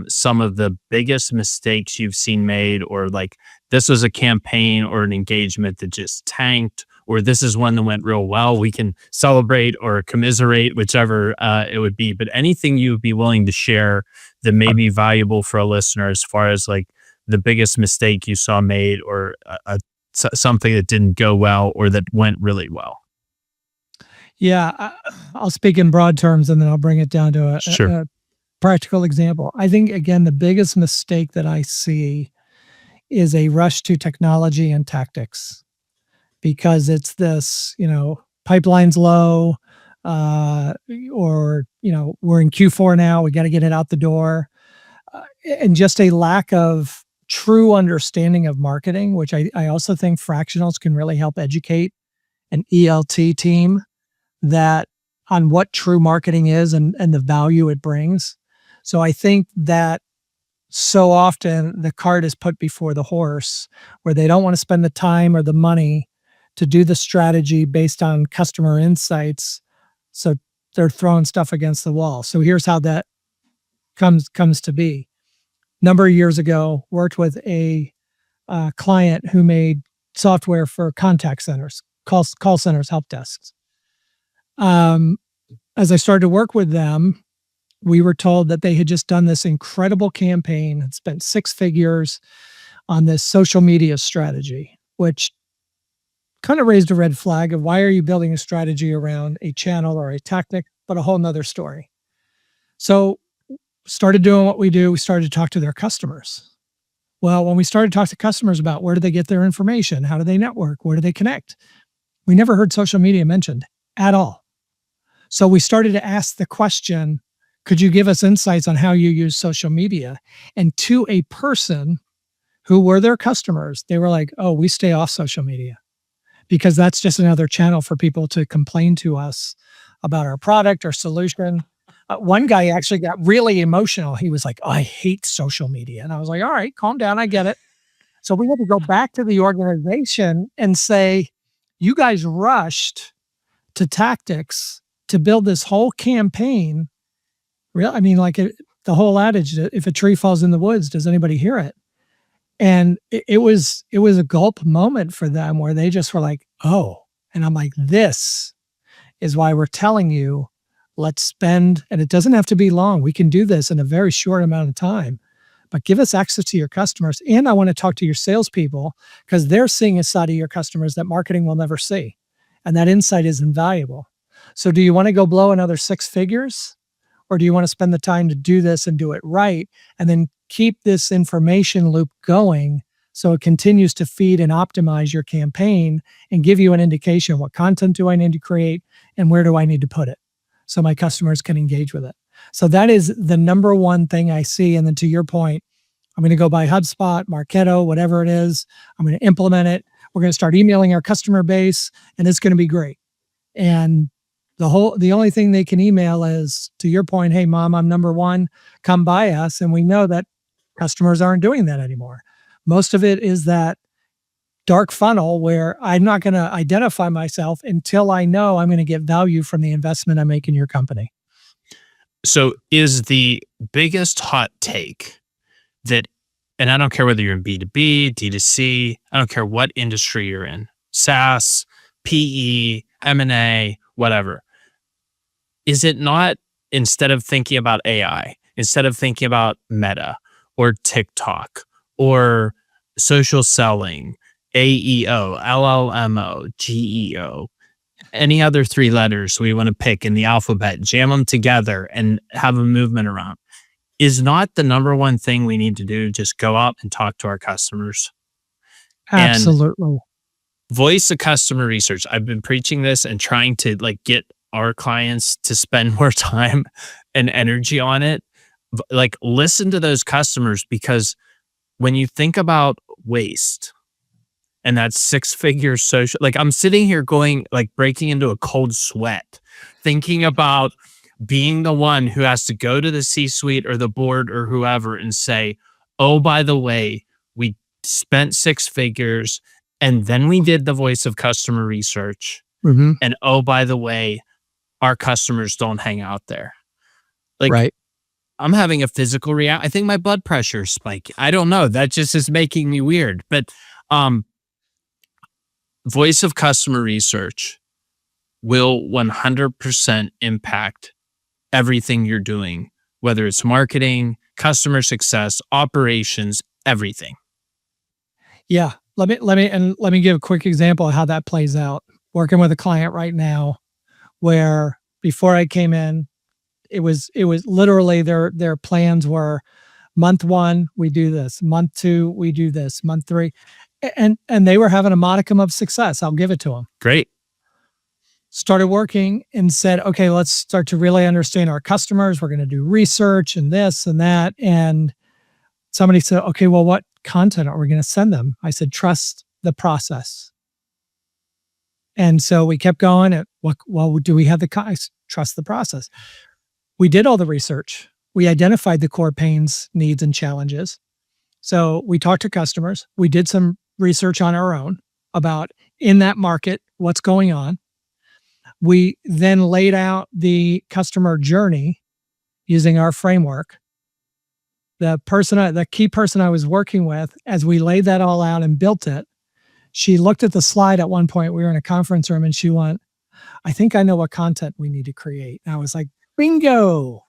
some of the biggest mistakes you've seen made, or like this was a campaign or an engagement that just tanked, or this is one that went real well? We can celebrate or commiserate, whichever it would be, but anything you would be willing to share that may be valuable for a listener as far as like the biggest mistake you saw made, or something that didn't go well or that went really well. Yeah, I'll speak in broad terms and then I'll bring it down to a practical example. I think, again, the biggest mistake that I see is a rush to technology and tactics, because it's this, pipeline's low, or, we're in Q4 now, we got to get it out the door. And just a lack of true understanding of marketing, which I also think fractionals can really help educate an ELT team that on what true marketing is and the value it brings. So I think that so often the cart is put before the horse, where they don't want to spend the time or the money to do the strategy based on customer insights. So they're throwing stuff against the wall. So here's how that comes to be. Number of years ago, worked with a client who made software for contact centers, call centers, help desks. As I started to work with them, we were told that they had just done this incredible campaign and spent six figures on this social media strategy, which kind of raised a red flag of why are you building a strategy around a channel or a tactic, but a whole nother story. So started doing what we do. We started to talk to their customers. Well, when we started to talk to customers about where do they get their information, how do they network, where do they connect, we never heard social media mentioned at all. So we started to ask the question, could you give us insights on how you use social media? And to a person who were their customers, they were like, oh, we stay off social media because that's just another channel for people to complain to us about our product or solution. One guy actually got really emotional. He was like, I hate social media. And I was like, all right, calm down. I get it. So we had to go back to the organization and say, you guys rushed to tactics to build this whole campaign. I mean, like the whole adage, if a tree falls in the woods, does anybody hear it? And it was a gulp moment for them where they just were like, oh, and I'm like, this is why we're telling you, let's spend, and it doesn't have to be long. We can do this in a very short amount of time, but give us access to your customers. And I want to talk to your salespeople because they're seeing a side of your customers that marketing will never see. And that insight is invaluable. So do you want to go blow another six figures? Or do you want to spend the time to do this and do it right? And then keep this information loop going so it continues to feed and optimize your campaign and give you an indication, what content do I need to create and where do I need to put it so my customers can engage with it. So that is the number one thing I see. And then to your point, I'm going to go buy HubSpot, Marketo, whatever it is. I'm going to implement it. We're going to start emailing our customer base and it's going to be great. And the only thing they can email is, to your point, hey, mom, I'm number one, come buy us. And we know that customers aren't doing that anymore. Most of it is that dark funnel where I'm not going to identify myself until I know I'm going to get value from the investment I make in your company. So is the biggest hot take that, and I don't care whether you're in B2B, D2C, I don't care what industry you're in, SaaS, PE, M&A, whatever. Is it not, instead of thinking about AI, instead of thinking about Meta or TikTok or social selling, AEO, LLMO, GEO, any other three letters we want to pick in the alphabet, jam them together and have a movement around? is not the number one thing we need to do. Just go out and talk to our customers and Absolutely. voice of customer research. I've been preaching this and trying to like get our clients to spend more time and energy on it. Like listen to those customers, because when you think about waste and that six-figure social, like I'm sitting here going, like breaking into a cold sweat, thinking about being the one who has to go to the C-suite or the board or whoever and say, oh, by the way, we spent six figures and then we did the voice of customer research. Mm-hmm. And oh, by the way, our customers don't hang out there. Like, Right. I'm having a physical reaction. I think my blood pressure is spiking. I don't know. That just is making me weird. But voice of customer research will 100% impact everything you're doing, whether it's marketing, customer success, operations, everything. Yeah. Let me give a quick example of how that plays out. Working with a client right now where before I came in, it was literally their plans were month 1, we do this, month 2, we do this, month 3. And they were having a modicum of success. I'll give it to them. Great. Started working and said, okay, let's start to really understand our customers. We're going to do research and this and that. And somebody said, okay, well, what content are we going to send them? I said, trust the process. And so we kept going at, well, do we have trust the process? We did all the research. We identified the core pains, needs, and challenges. So we talked to customers. We did some research on our own about in that market, what's going on. We then laid out the customer journey using our framework. The key person I was working with, as we laid that all out and built it, she looked at the slide at one point. We were in a conference room and she went, I think I know what content we need to create. And I was like, bingo.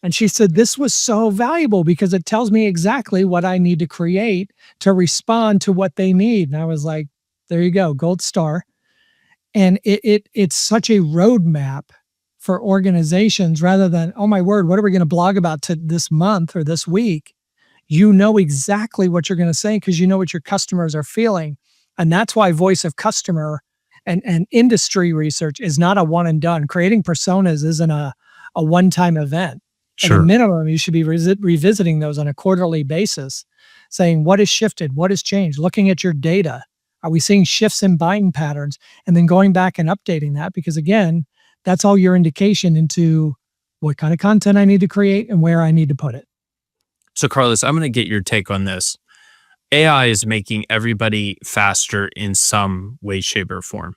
And she said, this was so valuable because it tells me exactly what I need to create to respond to what they need. And I was like, there you go, gold star. And it's such a roadmap for organizations rather than, oh my word, what are we going to blog about this month or this week? You know exactly what you're going to say because you know what your customers are feeling. And that's why voice of customer and industry research is not a one and done. Creating personas isn't a one-time event. Sure. At a minimum, you should be revisiting those on a quarterly basis, saying what has shifted, what has changed, looking at your data. Are we seeing shifts in buying patterns? And then going back and updating that, because again, that's all your indication into what kind of content I need to create and where I need to put it. So Carlos, I'm going to get your take on this. AI is making everybody faster in some way, shape, or form.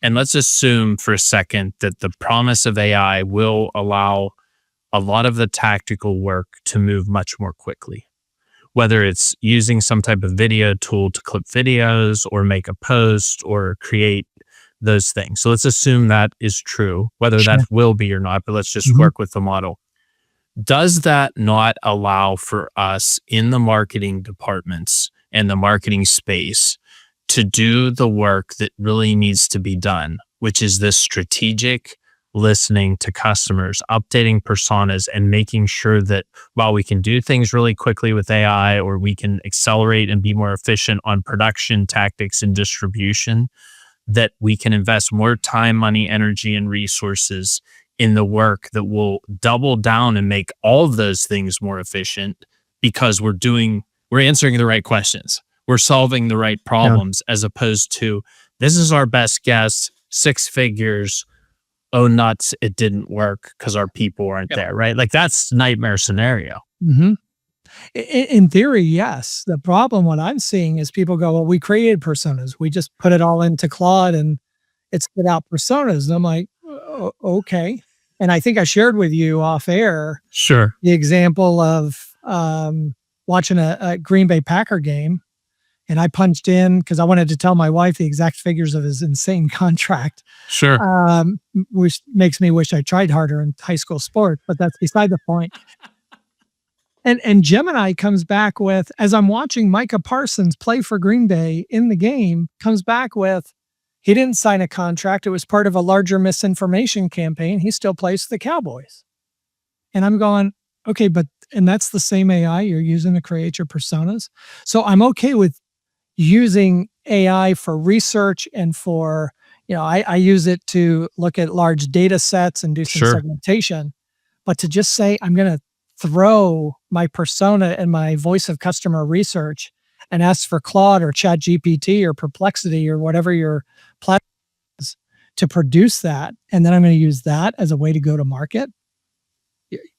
And let's assume for a second that the promise of AI will allow a lot of the tactical work to move much more quickly, whether it's using some type of video tool to clip videos or make a post or create those things. So let's assume that is true, whether Sure. that will be or not, but let's just work with the model. Does that not allow for us in the marketing departments and the marketing space to do the work that really needs to be done, which is this strategic listening to customers, updating personas, and making sure that while we can do things really quickly with AI, or we can accelerate and be more efficient on production tactics and distribution, that we can invest more time, money, energy, and resources in the work that will double down and make all of those things more efficient because we're answering the right questions. We're solving the right problems, as opposed to, this is our best guess, 6 figures, oh nuts, it didn't work because our people aren't there, right? Like that's nightmare scenario. Mm-hmm. In theory, yes. The problem, what I'm seeing is people go, well, we created personas. We just put it all into Claude and it spit out personas. And I'm like, okay. And I think I shared with you off air Sure. the example of watching a Green Bay Packer game. And I punched in because I wanted to tell my wife the exact figures of his insane contract. Sure. Which makes me wish I tried harder in high school sports, but that's beside the point. And Gemini comes back with, as I'm watching Micah Parsons play for Green Bay in the game, comes back with, he didn't sign a contract. It was part of a larger misinformation campaign. He still plays for the Cowboys. And I'm going, okay, but And that's the same AI you're using to create your personas. So I'm okay with using AI for research and for, I use it to look at large data sets and do some Sure. segmentation. But to just say, I'm going to throw my persona and my voice of customer research and ask for Claude or Chat GPT or Perplexity or whatever your platform is to produce that. And then I'm going to use that as a way to go to market.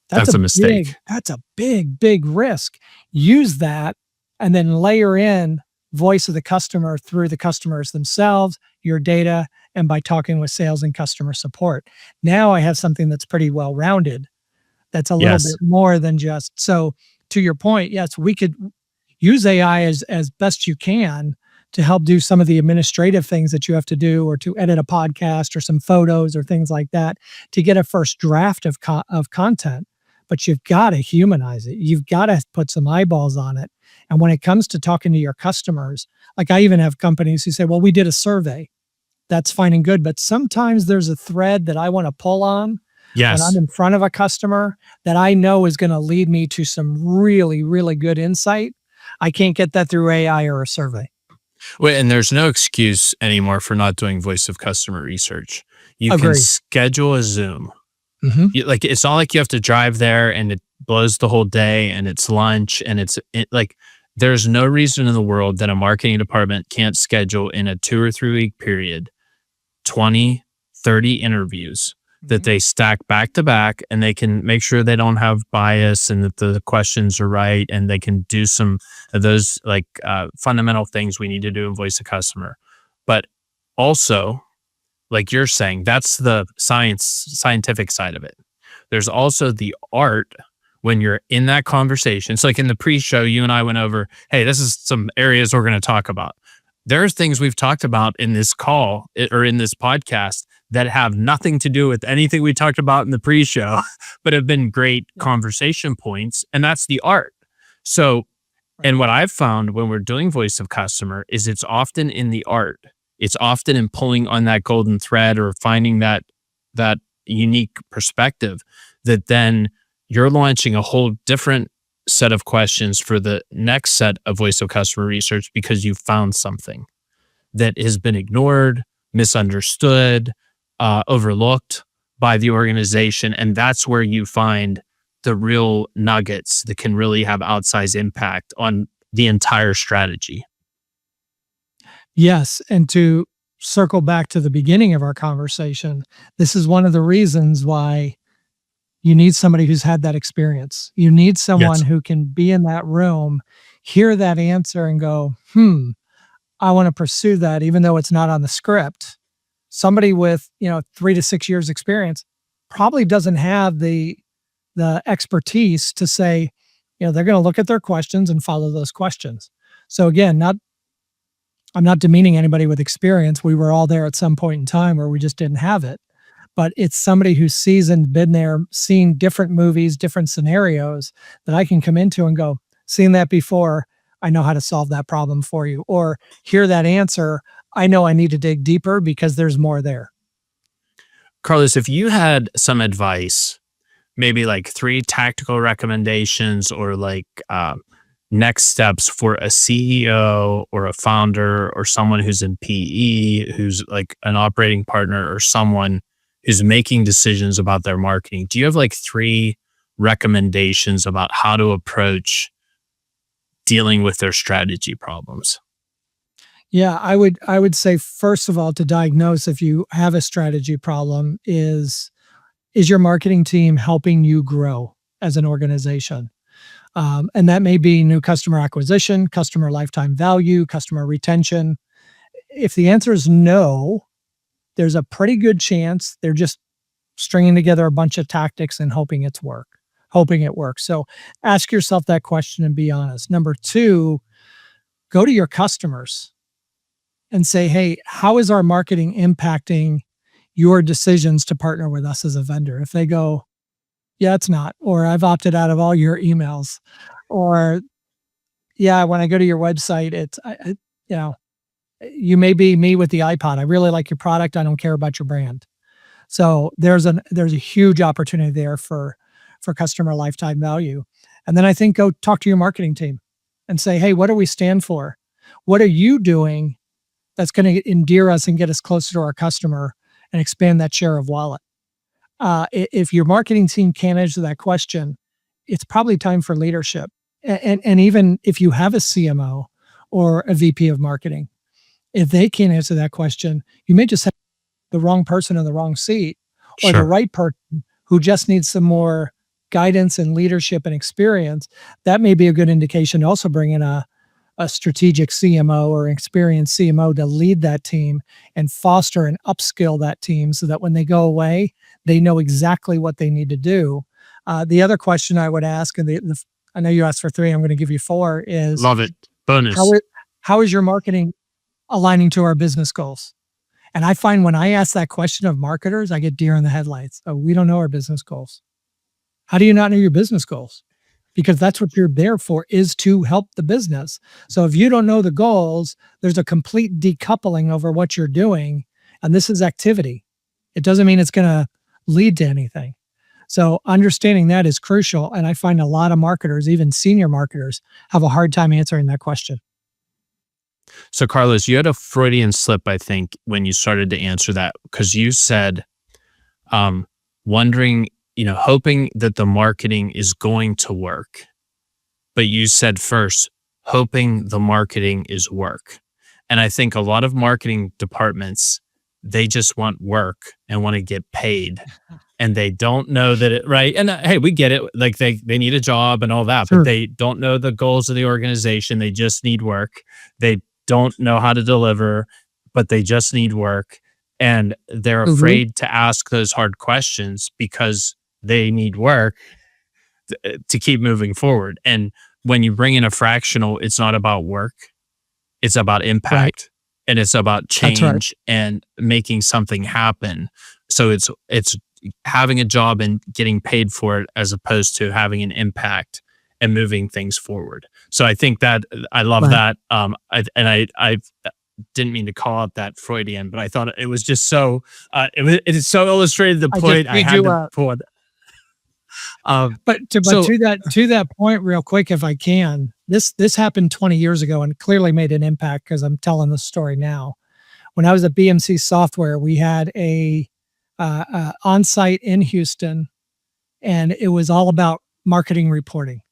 That's a mistake. That's a big risk. Use that and then layer in voice of the customer through the customers themselves, your data, and by talking with sales and customer support. Now I have something that's pretty well rounded. That's a little Yes. bit more than just. So to your point, yes, we could use AI as best you can to help do some of the administrative things that you have to do, or to edit a podcast or some photos or things like that, to get a first draft of content. But you've got to humanize it. You've got to put some eyeballs on it. And when it comes to talking to your customers, like I even have companies who say, well, we did a survey. That's fine and good. But sometimes there's a thread that I want to pull on when I'm Yes. in front of a customer that I know is going to lead me to some really, really good insight. I can't get that through AI or a survey. Wait, and there's no excuse anymore for not doing voice of customer research. You can Agreed. schedule a Zoom. Mhm. Like, it's not like you have to drive there and it blows the whole day and it's lunch and like, there's no reason in the world that a marketing department can't schedule in a 2 or 3 week period 20, 30 interviews that they stack back to back, and they can make sure they don't have bias and that the questions are right, and they can do some of those like fundamental things we need to do in voice of customer. But also, like you're saying, that's the scientific side of it. There's also the art when you're in that conversation. It's like in the pre-show, you and I went over, hey, this is some areas we're going to talk about. There are things we've talked about in this call or in this podcast that have nothing to do with anything we talked about in the pre-show, but have been great conversation points. And that's the art. So, and what I've found when we're doing voice of customer is it's often in the art. It's often in pulling on that golden thread or finding that unique perspective that then you're launching a whole different set of questions for the next set of voice of customer research, because you found something that has been ignored, misunderstood, overlooked by the organization. And that's where you find the real nuggets that can really have outsized impact on the entire strategy. Yes. And to circle back to the beginning of our conversation, this is one of the reasons why you need somebody who's had that experience. You need someone Yes. who can be in that room, hear that answer and go, I want to pursue that, even though it's not on the script. Somebody with, 3 to 6 years experience probably doesn't have the expertise to say, they're going to look at their questions and follow those questions. So again, I'm not demeaning anybody with experience. We were all there at some point in time where we just didn't have it. But it's somebody who's seasoned, been there, seen different movies, different scenarios that I can come into and go, seen that before. I know how to solve that problem for you. Or hear that answer. I know I need to dig deeper because there's more there. Carlos, if you had some advice, maybe like 3 tactical recommendations or like next steps for a CEO or a founder or someone who's in PE, who's like an operating partner or someone who's making decisions about their marketing, do you have like 3 recommendations about how to approach dealing with their strategy problems? Yeah, I would say, first of all, to diagnose if you have a strategy problem is your marketing team helping you grow as an organization? And that may be new customer acquisition, customer lifetime value, customer retention. If the answer is no, there's a pretty good chance they're just stringing together a bunch of tactics and hoping it works. So ask yourself that question and be honest. Number 2, go to your customers and say, hey, how is our marketing impacting your decisions to partner with us as a vendor? If they go, yeah, it's not, or I've opted out of all your emails, or yeah, when I go to your website, you may be me with the iPod. I really like your product. I don't care about your brand. So there's a huge opportunity there for customer lifetime value. And then I think go talk to your marketing team and say, hey, what do we stand for? What are you doing that's going to endear us and get us closer to our customer and expand that share of wallet? If your marketing team can't answer that question, it's probably time for leadership. And even if you have a CMO or a VP of marketing, if they can't answer that question, you may just have the wrong person in the wrong seat, or the right person who just needs some more guidance and leadership and experience. That may be a good indication to also bring in a strategic CMO or experienced CMO to lead that team and foster and upskill that team so that when they go away, they know exactly what they need to do. The other question I would ask, and I know you asked for 3, I'm going to give you 4, is Love it. Bonus. how is your marketing aligning to our business goals? And I find when I ask that question of marketers, I get deer in the headlights. Oh, we don't know our business goals. How do you not know your business goals? Because that's what you're there for, is to help the business. So if you don't know the goals, there's a complete decoupling over what you're doing. And this is activity. It doesn't mean it's going to lead to anything. So understanding that is crucial. And I find a lot of marketers, even senior marketers, have a hard time answering that question. So Carlos, you had a Freudian slip, I think, when you started to answer that, because you said, wondering, hoping that the marketing is going to work. But you said first, hoping the marketing is work. And I think a lot of marketing departments, they just want work and want to get paid. And they don't know that it, right? And hey, we get it. Like they need a job and all that, Sure. but they don't know the goals of the organization. They just need work. They don't know how to deliver, but they just need work. And they're afraid to ask those hard questions because they need work to keep moving forward. And when you bring in a fractional, it's not about work. It's about impact. Right. And it's about change and making something happen. So it's having a job and getting paid for it as opposed to having an impact and moving things forward. So I think that I love that. I didn't mean to call out that Freudian, but I thought it was just so it so illustrated the point I had to pull. But to that point real quick, if I can, this happened 20 years ago and clearly made an impact because I'm telling this story now. When I was at BMC Software, we had a on-site in Houston, and it was all about marketing reporting.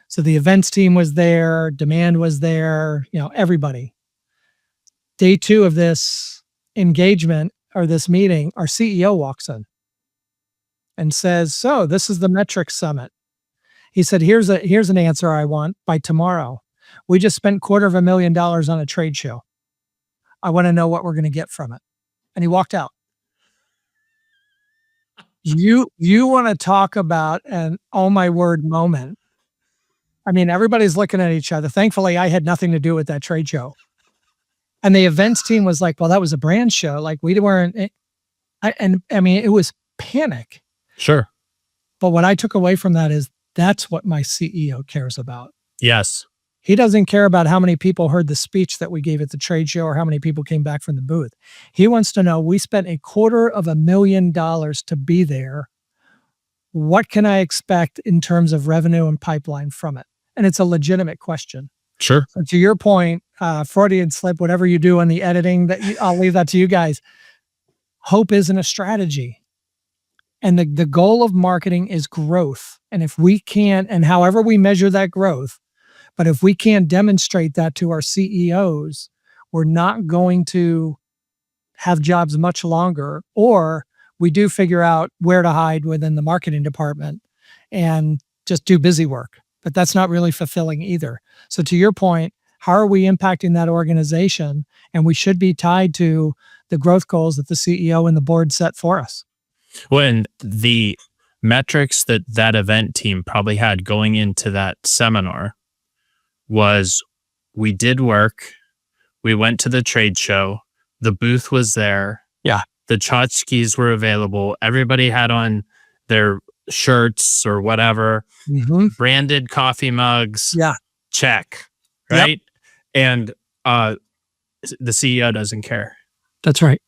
So the events team was there, demand was there, everybody. Day 2 of this engagement or this meeting, our CEO walks in and says, so this is the metrics summit. He said, here's an answer I want by tomorrow. We just spent $250,000 on a trade show. I want to know what we're going to get from it. And he walked out. You want to talk about an oh my word moment. I mean, everybody's looking at each other. Thankfully, I had nothing to do with that trade show. And the events team was like, well, that was a brand show. Like we weren't, it was panic. Sure. But what I took away from that is that's what my CEO cares about. Yes. He doesn't care about how many people heard the speech that we gave at the trade show or how many people came back from the booth. He wants to know, we spent $250,000 to be there. What can I expect in terms of revenue and pipeline from it? And it's a legitimate question. Sure. So to your point, Freudian slip, whatever you do on the editing, I'll leave that to you guys. Hope isn't a strategy. And the goal of marketing is growth. And if we can't, and however we measure that growth, but if we can't demonstrate that to our CEOs, we're not going to have jobs much longer, or we do figure out where to hide within the marketing department and just do busy work. But that's not really fulfilling either. So to your point, how are we impacting that organization? And we should be tied to the growth goals that the CEO and the board set for us. Well, and the metrics that event team probably had going into that seminar was, we did work, we went to the trade show, the booth was there, the tchotchkes were available, everybody had on their shirts or whatever, branded coffee mugs, check, right? And the CEO doesn't care. That's right.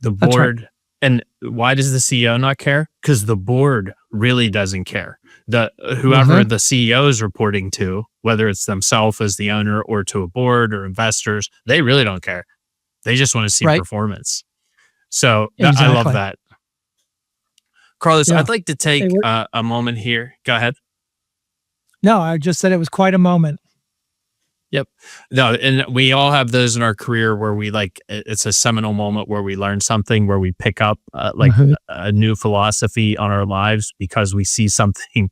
The board, and why does the CEO not care? Because the board really doesn't care. Whoever Uh-huh. the CEO is reporting to, whether it's themselves as the owner or to a board or investors, they really don't care. They just want to see Right. performance. So I love Exactly. that. Carlos, Yeah. I'd like to They take were, a moment here. Go ahead. no, I just said it was quite a moment. Yep. No, and we all have those in our career where we like it's a seminal moment where we learn something, where we pick up like Uh-huh. a new philosophy on our lives because we see something.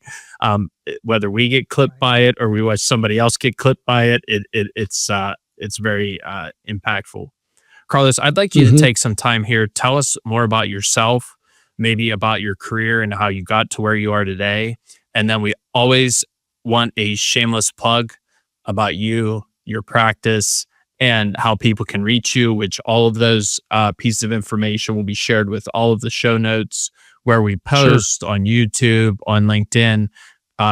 Whether we get clipped Right. by it or we watch somebody else get clipped by it, it's very impactful. Carlos, I'd like you to Hmm. take some time here. Tell us more about yourself, maybe about your career and how you got to where you are today. And then we always want a shameless plug about you, your practice, and how people can reach you, which all of those pieces of information will be shared with all of the show notes where we Sure. post on YouTube, on LinkedIn,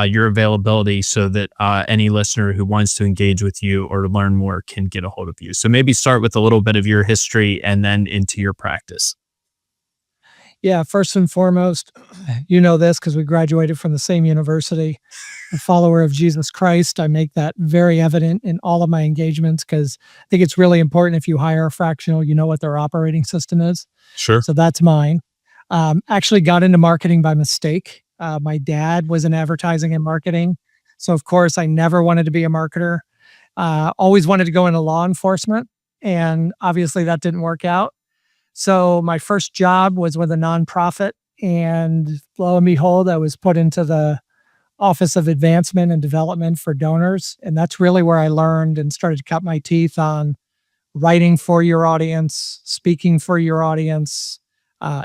your availability so that any listener who wants to engage with you or to learn more can get a hold of you. So maybe start with a little bit of your history and then into your practice. Yeah. First and foremost, you know this because we graduated from the same university. A follower of Jesus Christ. I make that very evident in all of my engagements because I think it's really important if you hire a fractional, you know what their operating system is. Sure. So that's mine. Actually got into marketing by mistake. My dad was in advertising and marketing. So, of course, I never wanted to be a marketer. Always wanted to go into law enforcement. And obviously, that didn't work out. So, my first job was with a nonprofit. And lo and behold, I was put into the Office of Advancement and Development for Donors. And that's really where I learned and started to cut my teeth on writing for your audience, speaking for your audience.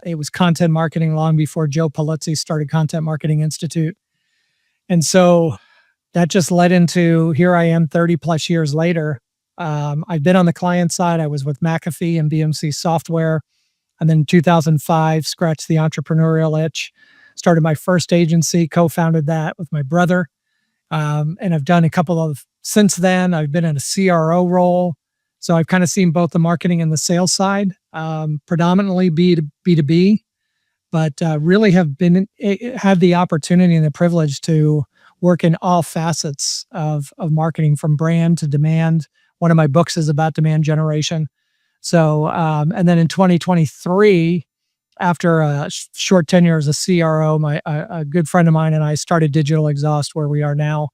It was content marketing long before Joe Pulizzi started Content Marketing Institute. And so that just led into here I am 30 plus years later. I've been on the client side. I was with McAfee and BMC Software. And then in 2005, scratched the entrepreneurial itch, started my first agency, co founded that with my brother. And I've done a couple of since then. I've been in a CRO role. So I've kind of seen both the marketing and the sales side, predominantly B2B, but really have had the opportunity and the privilege to work in all facets of marketing from brand to demand. One of my books is about demand generation. So, and then in 2023, after a short tenure as a CRO, a good friend of mine and I started Digital Exhaust, where we are now.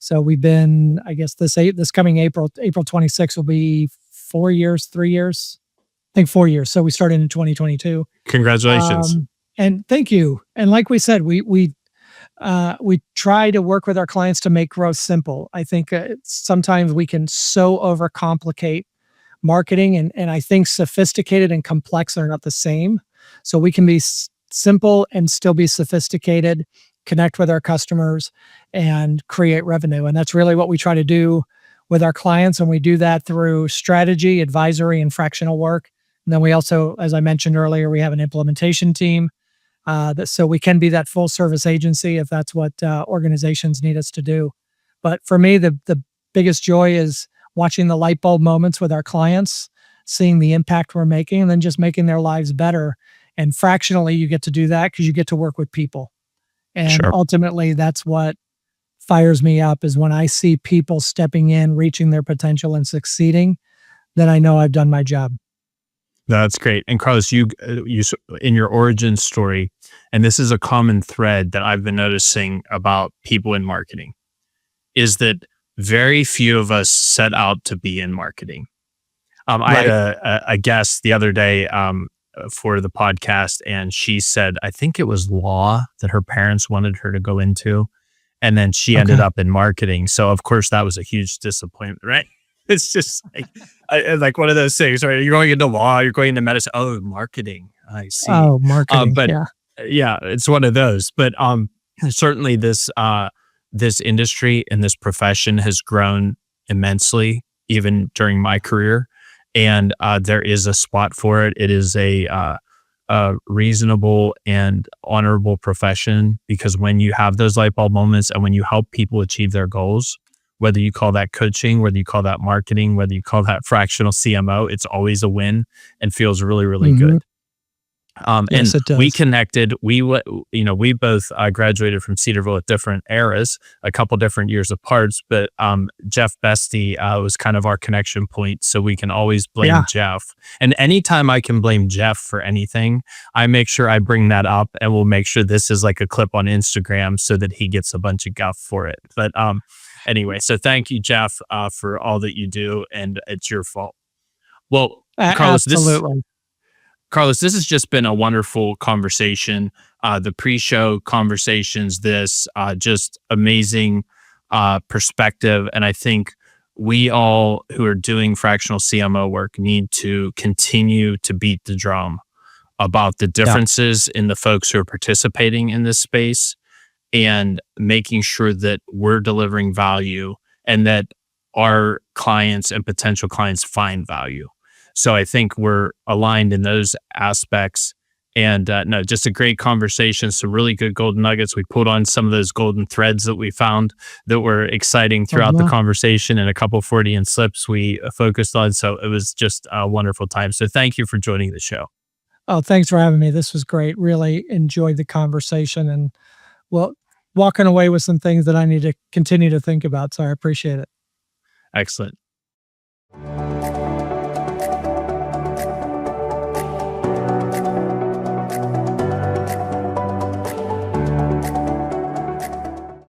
So we've been, I guess this coming April 26th will be 4 years, 3 years, I think 4 years. So we started in 2022. Congratulations. And thank you. And like we said, we try to work with our clients to make growth simple. I think sometimes we can so overcomplicate marketing, and I think sophisticated and complex are not the same. So we can be simple and still be sophisticated, connect with our customers, and create revenue. And that's really what we try to do with our clients. And we do that through strategy, advisory, and fractional work. And then we also, as I mentioned earlier, we have an implementation team. So we can be that full service agency if that's what organizations need us to do. But for me, the biggest joy is watching the light bulb moments with our clients, seeing the impact we're making, and then just making their lives better. And fractionally, you get to do that because you get to work with people. And Sure. ultimately, that's what fires me up is when I see people stepping in, reaching their potential and succeeding, then I know I've done my job. That's great. And Carlos, in your origin story, and this is a common thread that I've been noticing about people in marketing, is that very few of us set out to be in marketing. I had Right. a guest the other day for the podcast, and she said, I think it was law that her parents wanted her to go into. And then she ended Okay. up in marketing. So, of course, that was a huge disappointment, right? It's just like one of those things, right? You're going into law, you're going into medicine. Oh, marketing. I see. Oh, marketing. But Yeah. yeah, it's one of those. But certainly this industry and this profession has grown immensely, even during my career. And there is a spot for it. It is a reasonable and honorable profession because when you have those light bulb moments and when you help people achieve their goals, whether you call that coaching, whether you call that marketing, whether you call that fractional CMO, it's always a win and feels really, really Hmm. good. And Yes, it we does. connected. We both graduated from Cedarville at different eras, a couple different years apart. But Jeff Bestie was kind of our connection point, so we can always blame Yeah. Jeff. And anytime I can blame Jeff for anything, I make sure I bring that up, and we'll make sure this is like a clip on Instagram so that he gets a bunch of guff for it. But anyway, so thank you, Jeff, for all that you do, and it's your fault. Well, Carlos, this Absolutely. Carlos, this has just been a wonderful conversation. The pre-show conversations, just amazing perspective, and I think we all who are doing fractional CMO work need to continue to beat the drum about the Yeah. differences in the folks who are participating in this space and making sure that we're delivering value and that our clients and potential clients find value. So I think we're aligned in those aspects. And no, just a great conversation, some really good golden nuggets. We pulled on some of those golden threads that we found that were exciting throughout the conversation, and a couple Freudian slips we focused on. So it was just a wonderful time. So thank you for joining the show. Oh, thanks for having me. This was great. Really enjoyed the conversation, and well, walking away with some things that I need to continue to think about. So I appreciate it. Excellent.